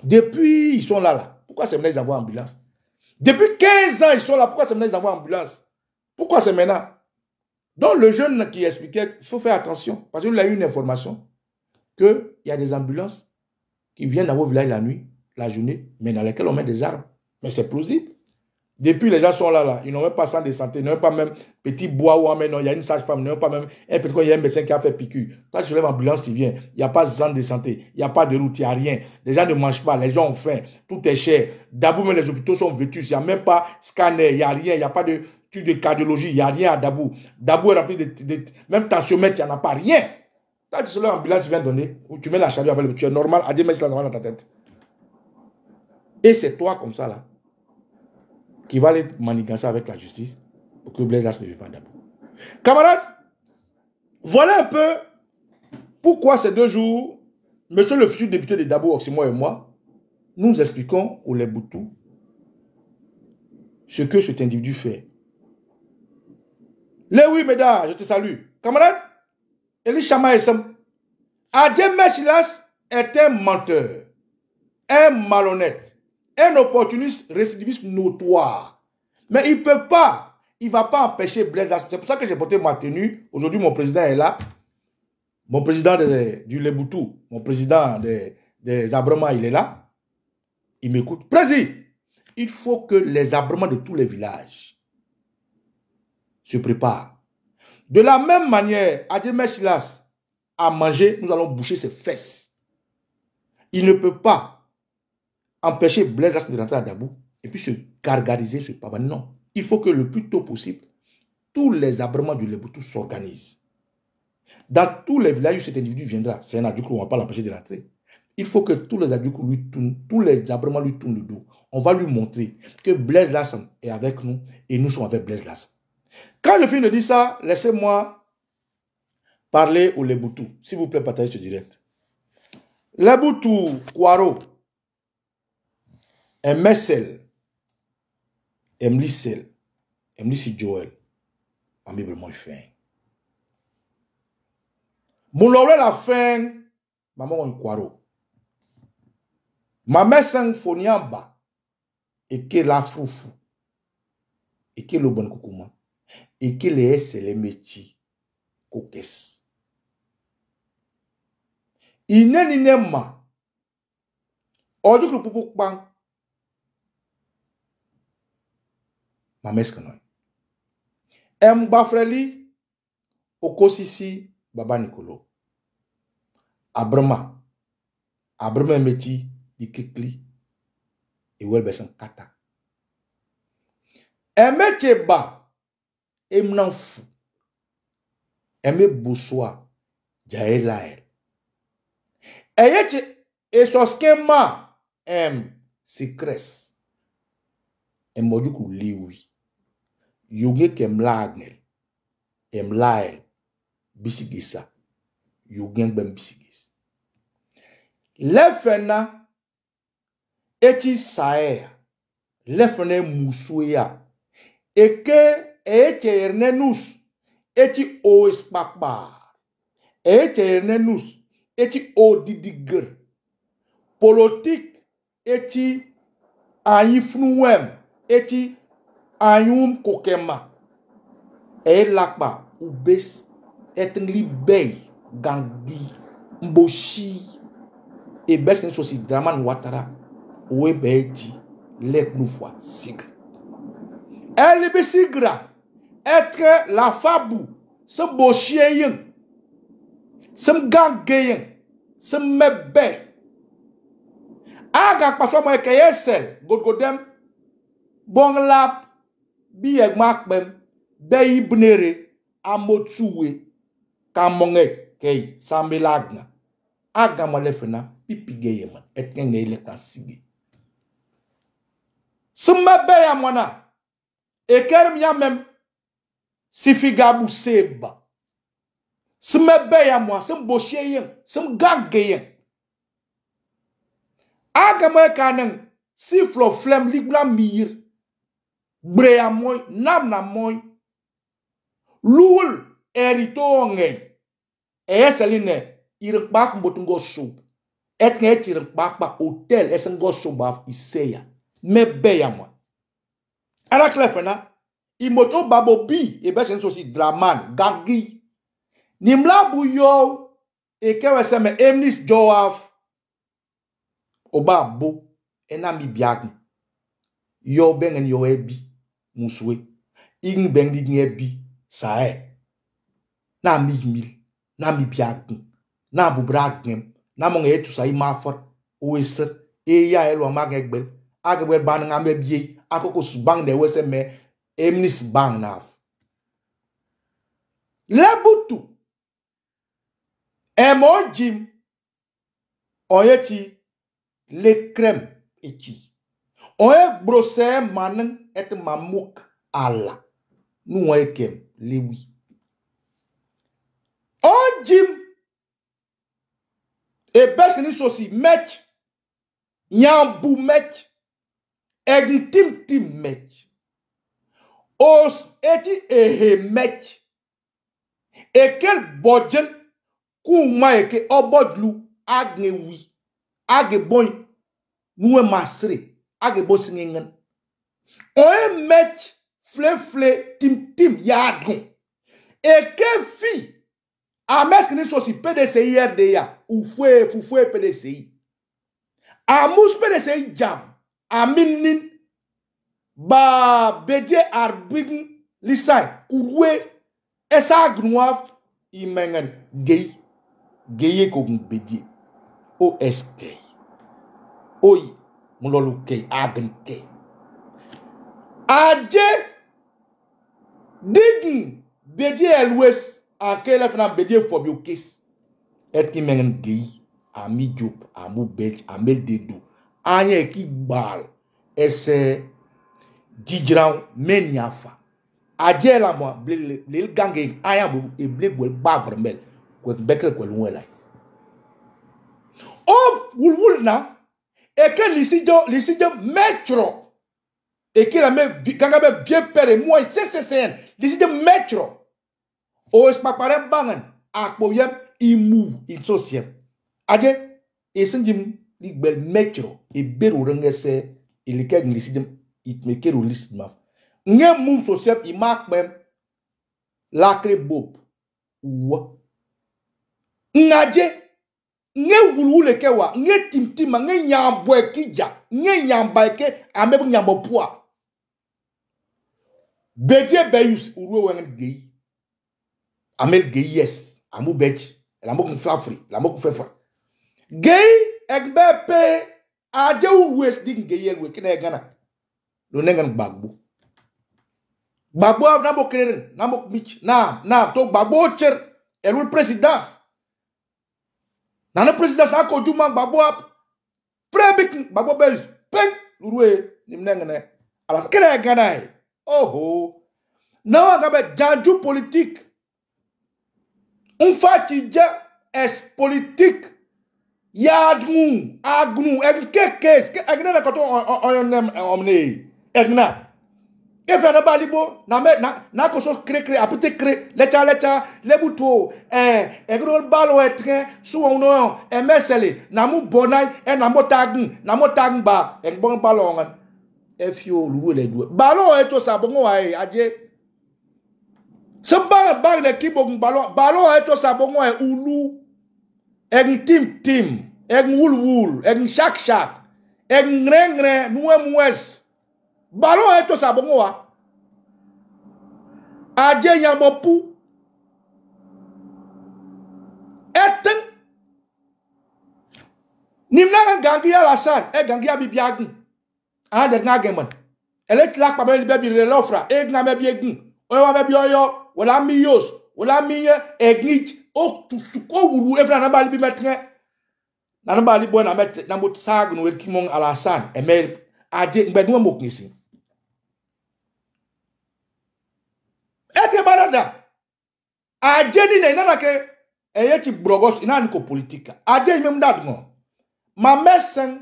Depuis, ils sont là. Pourquoi c'est maintenant ils envoient l'ambulance? Depuis 15 ans, ils sont là. Pourquoi c'est maintenant ils envoient l'ambulance? Pourquoi c'est maintenant? Donc, le jeune qui expliquait, il faut faire attention. Parce qu'il a eu une information qu'il y a des ambulances qui viennent dans vos villages la nuit, la journée, mais dans lesquelles on met des armes. Mais c'est plausible. Depuis, les gens sont là. Ils n'ont même pas centre de santé, ils n'ont même pas même petit bois ou non, il y a une sage-femme, ils n'ont pas même un petit il y a un médecin qui a fait piqûre. Quand tu lèves l'ambulance, tu viens. Il n'y a pas de centre de santé, il n'y a pas de route, il n'y a rien. Les gens ne mangent pas, les gens ont faim, tout est cher. Dabou, même les hôpitaux sont vêtus, il n'y a même pas scanner, il n'y a rien, il n'y a pas de truc de cardiologie, il n'y a rien à Dabou. Dabou est rempli de même tensiomètre, il n'y en a pas, rien. Quand tu lèves l'ambulance, tu viens donner, ou tu mets la chaleur avec le tu es normal, à 10 mètres, ça va dans ta tête. Et c'est toi comme ça là qui va aller manigancer avec la justice pour que Blaise ne vive pas d'abord. Camarades, voilà un peu Pourquoi ces 2 jours, monsieur le futur député de Dabo Oximo et moi, nous expliquons au Leboutou ce que cet individu fait. Lewi Meda, je te salue. Camarade, Eli Chama Essam. Adjemé Silas est un menteur, un malhonnête, un opportuniste récidiviste notoire. Mais il ne peut pas, il ne va pas empêcher Blaise Lasson. C'est pour ça que j'ai porté ma tenue. Aujourd'hui, mon président est là. Mon président du Leboutou, mon président des Abrema, il est là. Il m'écoute. Président, il faut que les Abrema de tous les villages se préparent. De la même manière, Adjemé Silas a mangé, nous allons boucher ses fesses. Il ne peut pas empêcher Blaise Lasson de rentrer à Dabou et puis se gargariser, se pavaner. Non. Il faut que le plus tôt possible, tous les Abrema du Leboutou s'organisent. Dans tous les villages où cet individu viendra, c'est un Adjoukou, on ne va pas l'empêcher de rentrer. Il faut que tous les Adjoukou lui tournent, tous les Abrema lui tournent le dos. On va lui montrer que Blaise Lasson est avec nous et nous sommes avec Blaise Lasson. Quand je finis de dire ça, laissez-moi parler au Leboutou. S'il vous plaît, partagez ce direct. Leboutou, Kwaro, Messel, Emlissel, Emlissi Joel, Mami vraiment fin. Moulore la fin, maman on Kwaro. Maman sang foniamba, et que la foufou, et que le bon koukouma, et que les S les métiers, kokes. Inenima, odu le poupou bang, ma meskanoy. Mbafreli, Okosisi, Baba Nicolo. Abrama Meti, Dikikli, et Welbesan Kata. Emeche ba, Emnanfou, Eme Boussoa, Jaelael. Eyeche, Esoskema, Sikres, Emoduku Liwi, Yoge Kemlagnel, Emlael, Bisigisa, Yogen Ben Bisigis. Lefena, Echi Saer, Lefene Mousouya, Eke, Eche Ernenus, Echi O Espakbar, Eche Ernenus, Echi O Didiger, Politique, Echi Aïfnouem, Echi Ayum Kokema, Lakba, Ubes, Etengli Bey, Gangi, Mboshi, et Besken Sosi, Draman Ouattara, Ouebeji, Let Noufoua, Sigra. Elle Sigra, être la Fabou, ce Boshien, ce Gangayen, ce Mebe. Aga paswa mwen keye sel, godem, bon lap, biyeg makbem, beyi bnere, amotsuwe, kamonge, kei, sambe lagna. Aga malefena, pipi geye man, etken ne ileka sige. Sumebe ya mwana, ekerm ya mem, sifigabu seba. Sumebe ya mwa, sumboshye yen, sumgageyen. Agama kaneng si flo flem ligla mir brea moy nam na moy luul erito ngey eseline irpak mbotungo soup et nge tirpak pa hotel esengo soup iseya me beya mo ala klefena imoto babo bi e be sen so si draman gagi nimla buyo e kewese me emnis joaf Oba bo enami biag yo bengen yo ebi muswe ing bengi ngebi sae na mi mil na mi biag na bu bragem na mo ngetu sai mafor oeser e ya elo magegbel agbel ban nga mebie akoko su bang de wese me emnis bang naf lebutu emojim oyechi le crème eti. Oye brosse manen et mamouk ala. Nou oye kem lewi. O jim Et parce que nous aussi, mec, yambou mec, egn tim mec. Os eti ehe mec. Et quel bodjen, kouma eke obodlu, agne oui, age boy, nous masre, age bo singen. On mec, fle, tim, yadron. Et quel fille, a mes que nous aussi PDCI RDA, ou foué PDCI. A mous PDCI jam, a milnin, ba bedje arbign, lisay, ouwe, esa gnoaf, imengen, geye kogun bedje, OSK. Oi, moulolu kei, agen kei. Adje, dign, bedje elwes, a quel fana bedje fobio kes. Et ki mengen gei, a mi job, a mou bech, a mel dedu. Anye ki bal, ese dijran men yafa. Adje la moi, blil gange, aya bou, e ble bou babre mel, kwek bekel kwe lwen la. Op, wul na, e ke lisidio metro, e ke la me, ganga me bien pere, moi, CCCN, lisidio metro. O espakparen bangan, akboyem, imou, insosiem. Adje, esenjim, li bel metro, e beru rengese, e likeg lisidim, itmekeru lismaf. Nge moum sosiem, imak mem, lakre bob, ouwa. Ngadje, nge wulwule kewa, nge timtima, nge nyambwe kija, nge nyambaike, amebu nyambo pua. Bedje beyus, uruwe wengen geyi. Amel gay yes, amou bech, la mou fafri, la mou fefa. Gay, ekbe pe, adje ou wes dig gay elwe, kine gana. Lo nengan bagbo. Bagbo av nabo kreren, nabo mich, na, to bagbo cher, elwe presidence. Nana presidence na kojuma bagbo ap, prebik, bagbo bez, pen, lurwe, nim nengane. Ala, kine gana e. Oh, na wagabe janju politique. Un fatidja es politique. Yadnou, agnou, kekes, egna na kato on omne. Egna. Efra na balibo, na koso kre, apite kre, lecha, lebuto, egno balo etre, sou ono, mesele, namu bonai, namo tagn ba, bon balo ongan. Efio, luwe le dwe. Balo eto sabongo ae, adje. Se bang ne kibong balo eto sabongo e ulu en tim en wul en shak en ngre nuwe mwes balo eto sabongo wa aje yambo pu eten nimna gangia la san e gangia bibiagun ande ngageman ele tlak pa be bi relofra e ngame biegin oyo me bioyo wala miyos, wala miye, egnich, o tusuko wulu, efra nabali bi metre, nabali bo na met, namot sag nou ekimong alasan, emel, aje, ngbe mok nisi. Ete barada, aje ni ne, nanake, eyeti brogos, inaniko politika, aje ime mdad mo, ma mesen,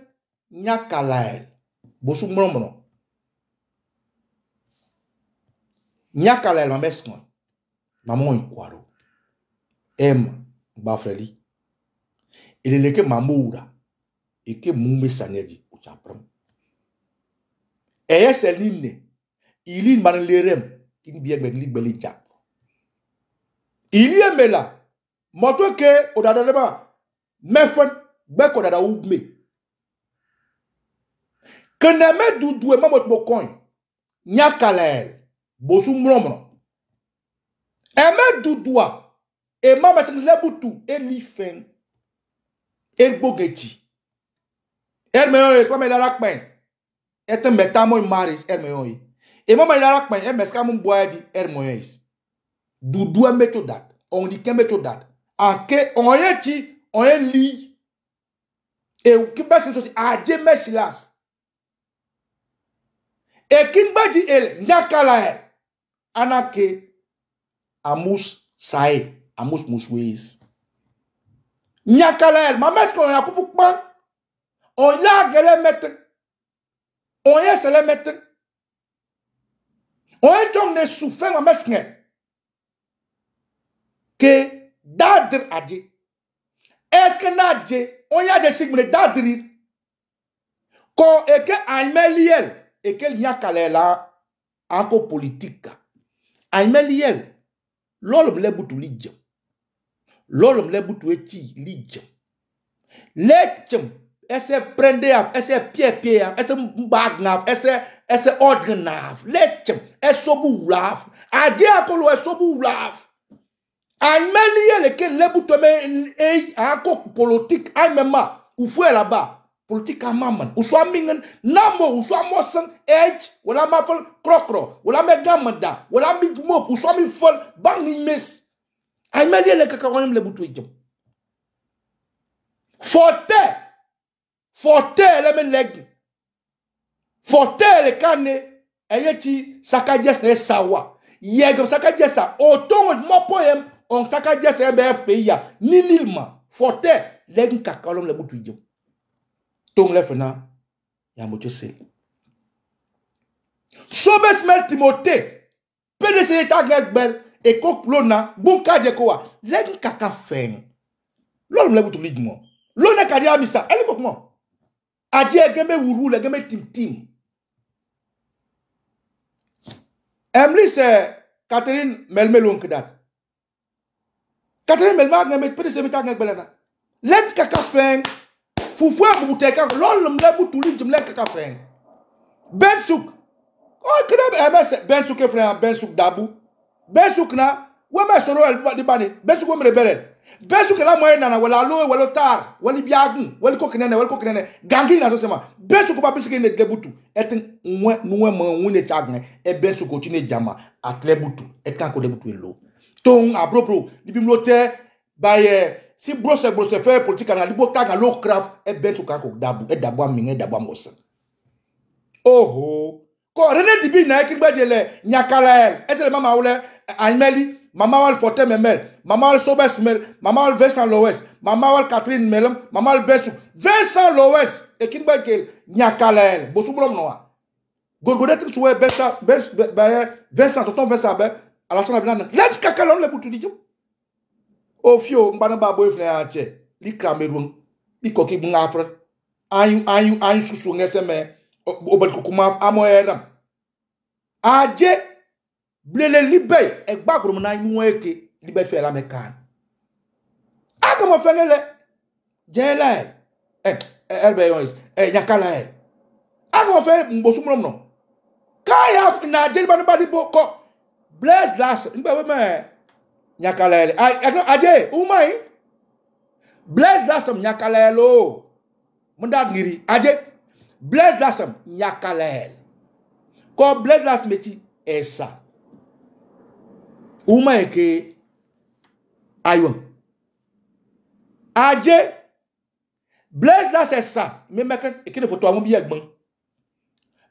nyakalael, bosu mromono, nyakalael ma mesen, maman ikwaro bafreli ileleke mamoura eke mumbe sanedi uchapram seline ili man lerem kin biye gbe ligbeli jap ili emela moto ke odadadeba mefon gbe ko dada ugme keneme dudu e mamot mokon nyakalael bosu mromro eme dudua e mama se lebutu elifen elbogeji elmeyo es mama la pen ete metamo maris elmeyo e mama la pen e meska mun boaji elmeyo dudua meto dat on di kemeto dat anke onyechi onye e kibase so aje mesilas e kinbaji ele nyakala anake Amus Sae, Amus Musweis. Nyakalael, ma mère, qu'on a pour pas. On y a galé mettre. On y a se les mettre. On est donc ne souffert ma mère. Que d'adr a dit. Est-ce que n'a dit, on y a des signes d'adrir. Quand et que Aimeliel et que Nyakalael là, encore politique. Aimeliel, l'homme les boutou lidja. L'homme les boutou eti lidja. L'etchum, esse prendre, esse pied, esse bagnav, esse ordre nav. L'etchum, esse sobu laf. Adi akolo esse sobu laf. Aimeliel et que les boutou me encore politique. Aimema, ou fouet là-bas. Politique à maman, ou soit mingen, namo, ou soit mossen, edge, ou la mapel, crocro, ou la megamanda, ou la midmop, ou soit mi fol, bang ni mes. Aimeli le kakaronim le boutou idjom. Forte, le men leg. Forte le kane, ayeti sakadjes ne sawa. Yegom sakadjes sa, otongo mopoyem, on sakadjes ebe peya, ninilma. Forte, leg kakaronim le boutou idjom. Tong le fena ya mocho se Sobes mel Timothée PDC ta bel et kok lona bunka je koa len kaka fen lolum le butu lidmo lona ka dia misa ele kok mo aje geme wuru le geme tim Emily c'est Catherine Melmelon kedat Catherine Melma ngeme PDC mi ta belana len kaka fen Foufoua bouteka lolum le boutuli jum le kaka fen Bensouk oh kena Bensouk frère Bensouk dabou Bensouk na wa ma soro el di bani Bensouk me rebel Bensouk la moyen na wala lo wala tar wala biagun wala kokene gangi na so sema Bensouk ba bisike ne deboutou et nouwe man wune tagn e Bensouk continue jama atle boutou et kan ko deboutou lo ton abropro di bimlote baye si brosse fait politique na libo kaga lo craft e bentu kako dabu e dabu aminge dabu amosa oho ko René Dibi na ekibadele Nyakalael ese le mama ole Aimeli mama wal Forte Memel mama wal Sobes Mel mama wal Vincent Loes mama wal Catherine Melem mama wal Bensu Vincent Loes e kinbagel Nyakalael bosubrom noa gogodet suwe Vincent tonton Vincent be ala sana bina la kakalon le butu dijo O fio mbana ba boyfriend ache li Cameroun li koki bungafra ayu susu ngeseme obal kokuma amoyedam aje blele libey e gbagrum na inu eke libey fe la mekan aga mo fengele jela elbeyon Nyakalael aga mo fe mbosumrom no kaya na jeli bana ba di boko bless last mbe me Nyakalael aje umai bless lasam Nyakalael o mundag ngiri aje bless lasam Nyakalael ko bless las meti esa umai ke ayo aje bless las esa me meka ekine photo amu bi egbon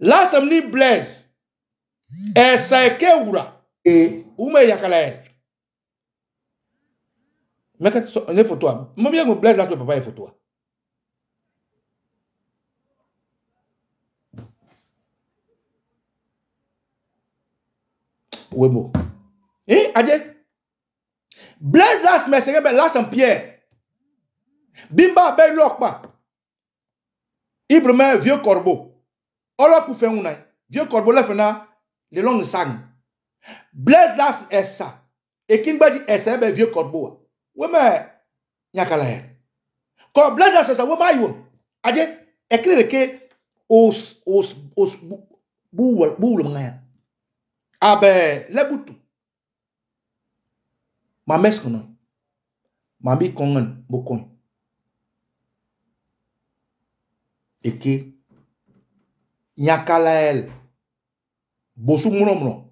lasam ni bless esa ke wura umai Nyakalael mais quand les photos, moi bien me blesse là, papa les photos. Oui bon. Adje. Blaise là, mais c'est là sans Pierre. Bimba ben lokpa. Ibrahim vieux corbeau. Olo pour faire un vieux corbeau là fena le long sang. Blaise là est ça. Et qui m'a dit est ben vieux corbeau. Oui, mais Nyakalael. Quand Blaise c'est ça, oui, mais aïe. Adje, écrit que os boule mangaya. Ah ben, les boutou. Ma messe konon. Ma bi kongen bokon. Et que Nyakalael bosu mono.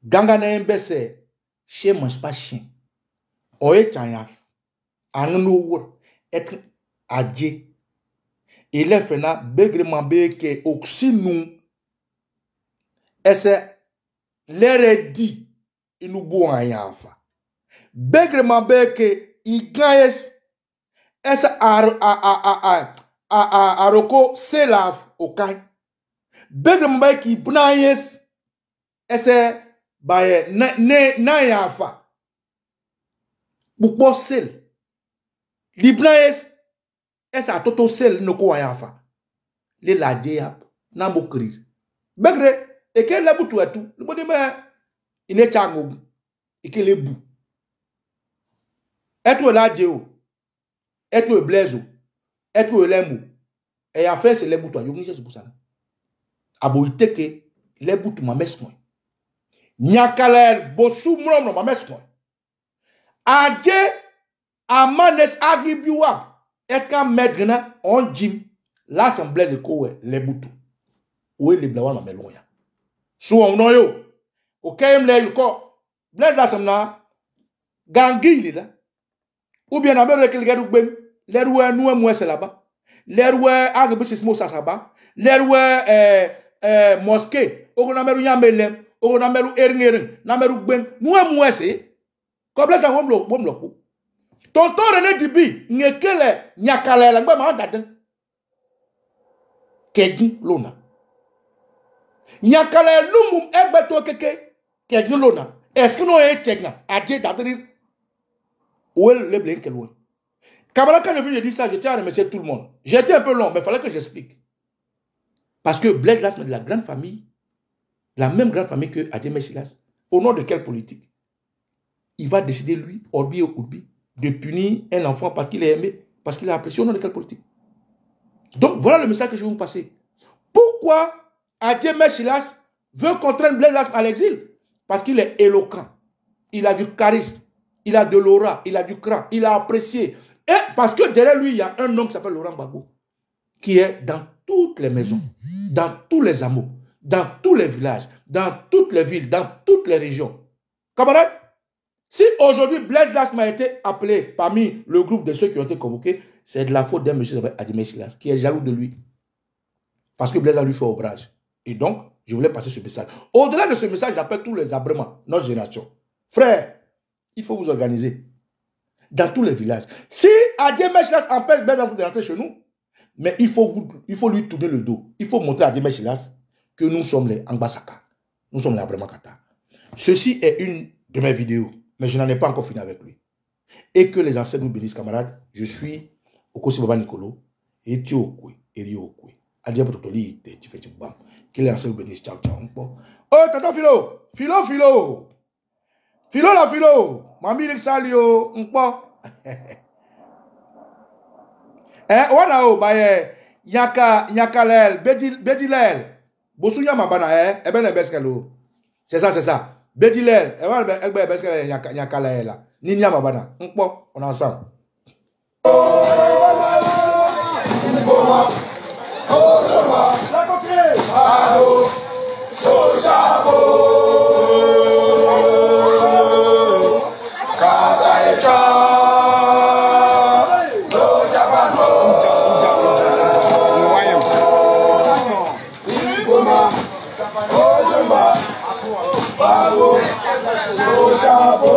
Ganga na mbese, chien mange pas chien. Oye chanyaf, anouwour, être adje. Il est fait na begreman beke oksinou. Ese l'ere di inou bou anyafa. Begreman beke il gagne essa aroko selaf okai begre mbai ki bnayes esse baye na yafa bukbo sel libnayes essa toto sel no ko yafa le la dia na mokrir begre et que la boutou à tout le bon demain il est chango et que les bouts et toi là Dieu et toi blaise et toi l'emo et à faire c'est les bouts à yo c'est pour ça aboite que les bouts ma messe moi nyakaler bosu mrom ma messe moi adje amanes agibiwa et quand medrena on jim l'assemblée de ko les bouts où les blawa ma meloya so on no yo okayem le yuko blaise la samna gangi li la ou bien na be que gadu gbem lerwe nu mu ese là-bas lerwe agbe sismo sasaba lerwe mosquée o na meru nyambelem o na meru eringerin na meru gbem nu mu ese ko blaise la womlo ko tonton René Dibi ngekele nyakale la gbe ma dadan kegin lona nyakale lumum egbeto keke kegin lona est-ce que nous est tegna adje d'adrir où est le blé loin camarade quand je dis ça je tiens à remercier tout le monde j'ai été un peu long mais il fallait que j'explique parce que Blaise Lasme de la grande famille la même grande famille que Adjemé Silas au nom de quelle politique il va décider lui orbi ou urbi de punir un enfant parce qu'il est aimé parce qu'il a apprécié au nom de quelle politique donc voilà le message que je vais vous passer pourquoi Adjemé Silas veut contraindre Blaise Lasme à l'exil parce qu'il est éloquent, il a du charisme, il a de l'aura, il a du cran, il a apprécié. Et parce que derrière lui, il y a un homme qui s'appelle Laurent Gbagbo, qui est dans toutes les maisons, dans tous les hameaux, dans tous les villages, dans toutes les villes, dans toutes les régions. Camarades, si aujourd'hui Blaise Lasme a été appelé parmi le groupe de ceux qui ont été convoqués, c'est de la faute d'un monsieur Adjemé Silas, qui est jaloux de lui. Parce que Blaise a lui fait ombrage. Et donc, je voulais passer ce message. Au-delà de ce message, j'appelle tous les Abrémans, notre génération. Frère, il faut vous organiser. Dans tous les villages. Si Adjemé Silas empêche Blaise Lasme de rentrer chez nous, mais il faut lui tourner le dos. Il faut montrer à Adjemé Silas que nous sommes les Angbasaka. Nous sommes les Abrémans Kata. Ceci est une de mes vidéos, mais je n'en ai pas encore fini avec lui. Et que les anciens nous bénissent, camarades. Je suis Okosi Baba Nicolo, et Tio Okwe, et Rio Okwe. Adia Potoli, tu fais du bam. Que les anciens nous bénissent. Ciao, ciao. Oh, tata Philo. Philo. Philo la Philo. Mami Lexalio. Wana o, baye. Yakalel. Bedilel. Bosunya mabana, ben ebeskelo. C'est ça. Bedilel. Elbe ebeskelo yakalel. Ninya mabana. On est ensemble. Allo, Sojabo, Kabaeja, Lojabano, Iboma, Ojumba, Babo, Sojabo.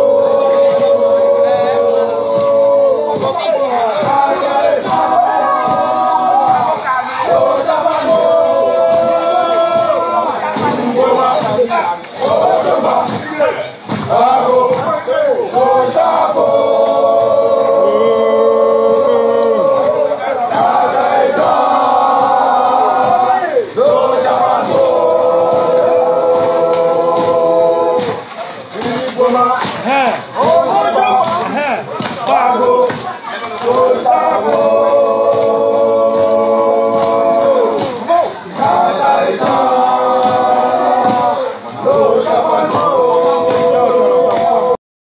Bravo,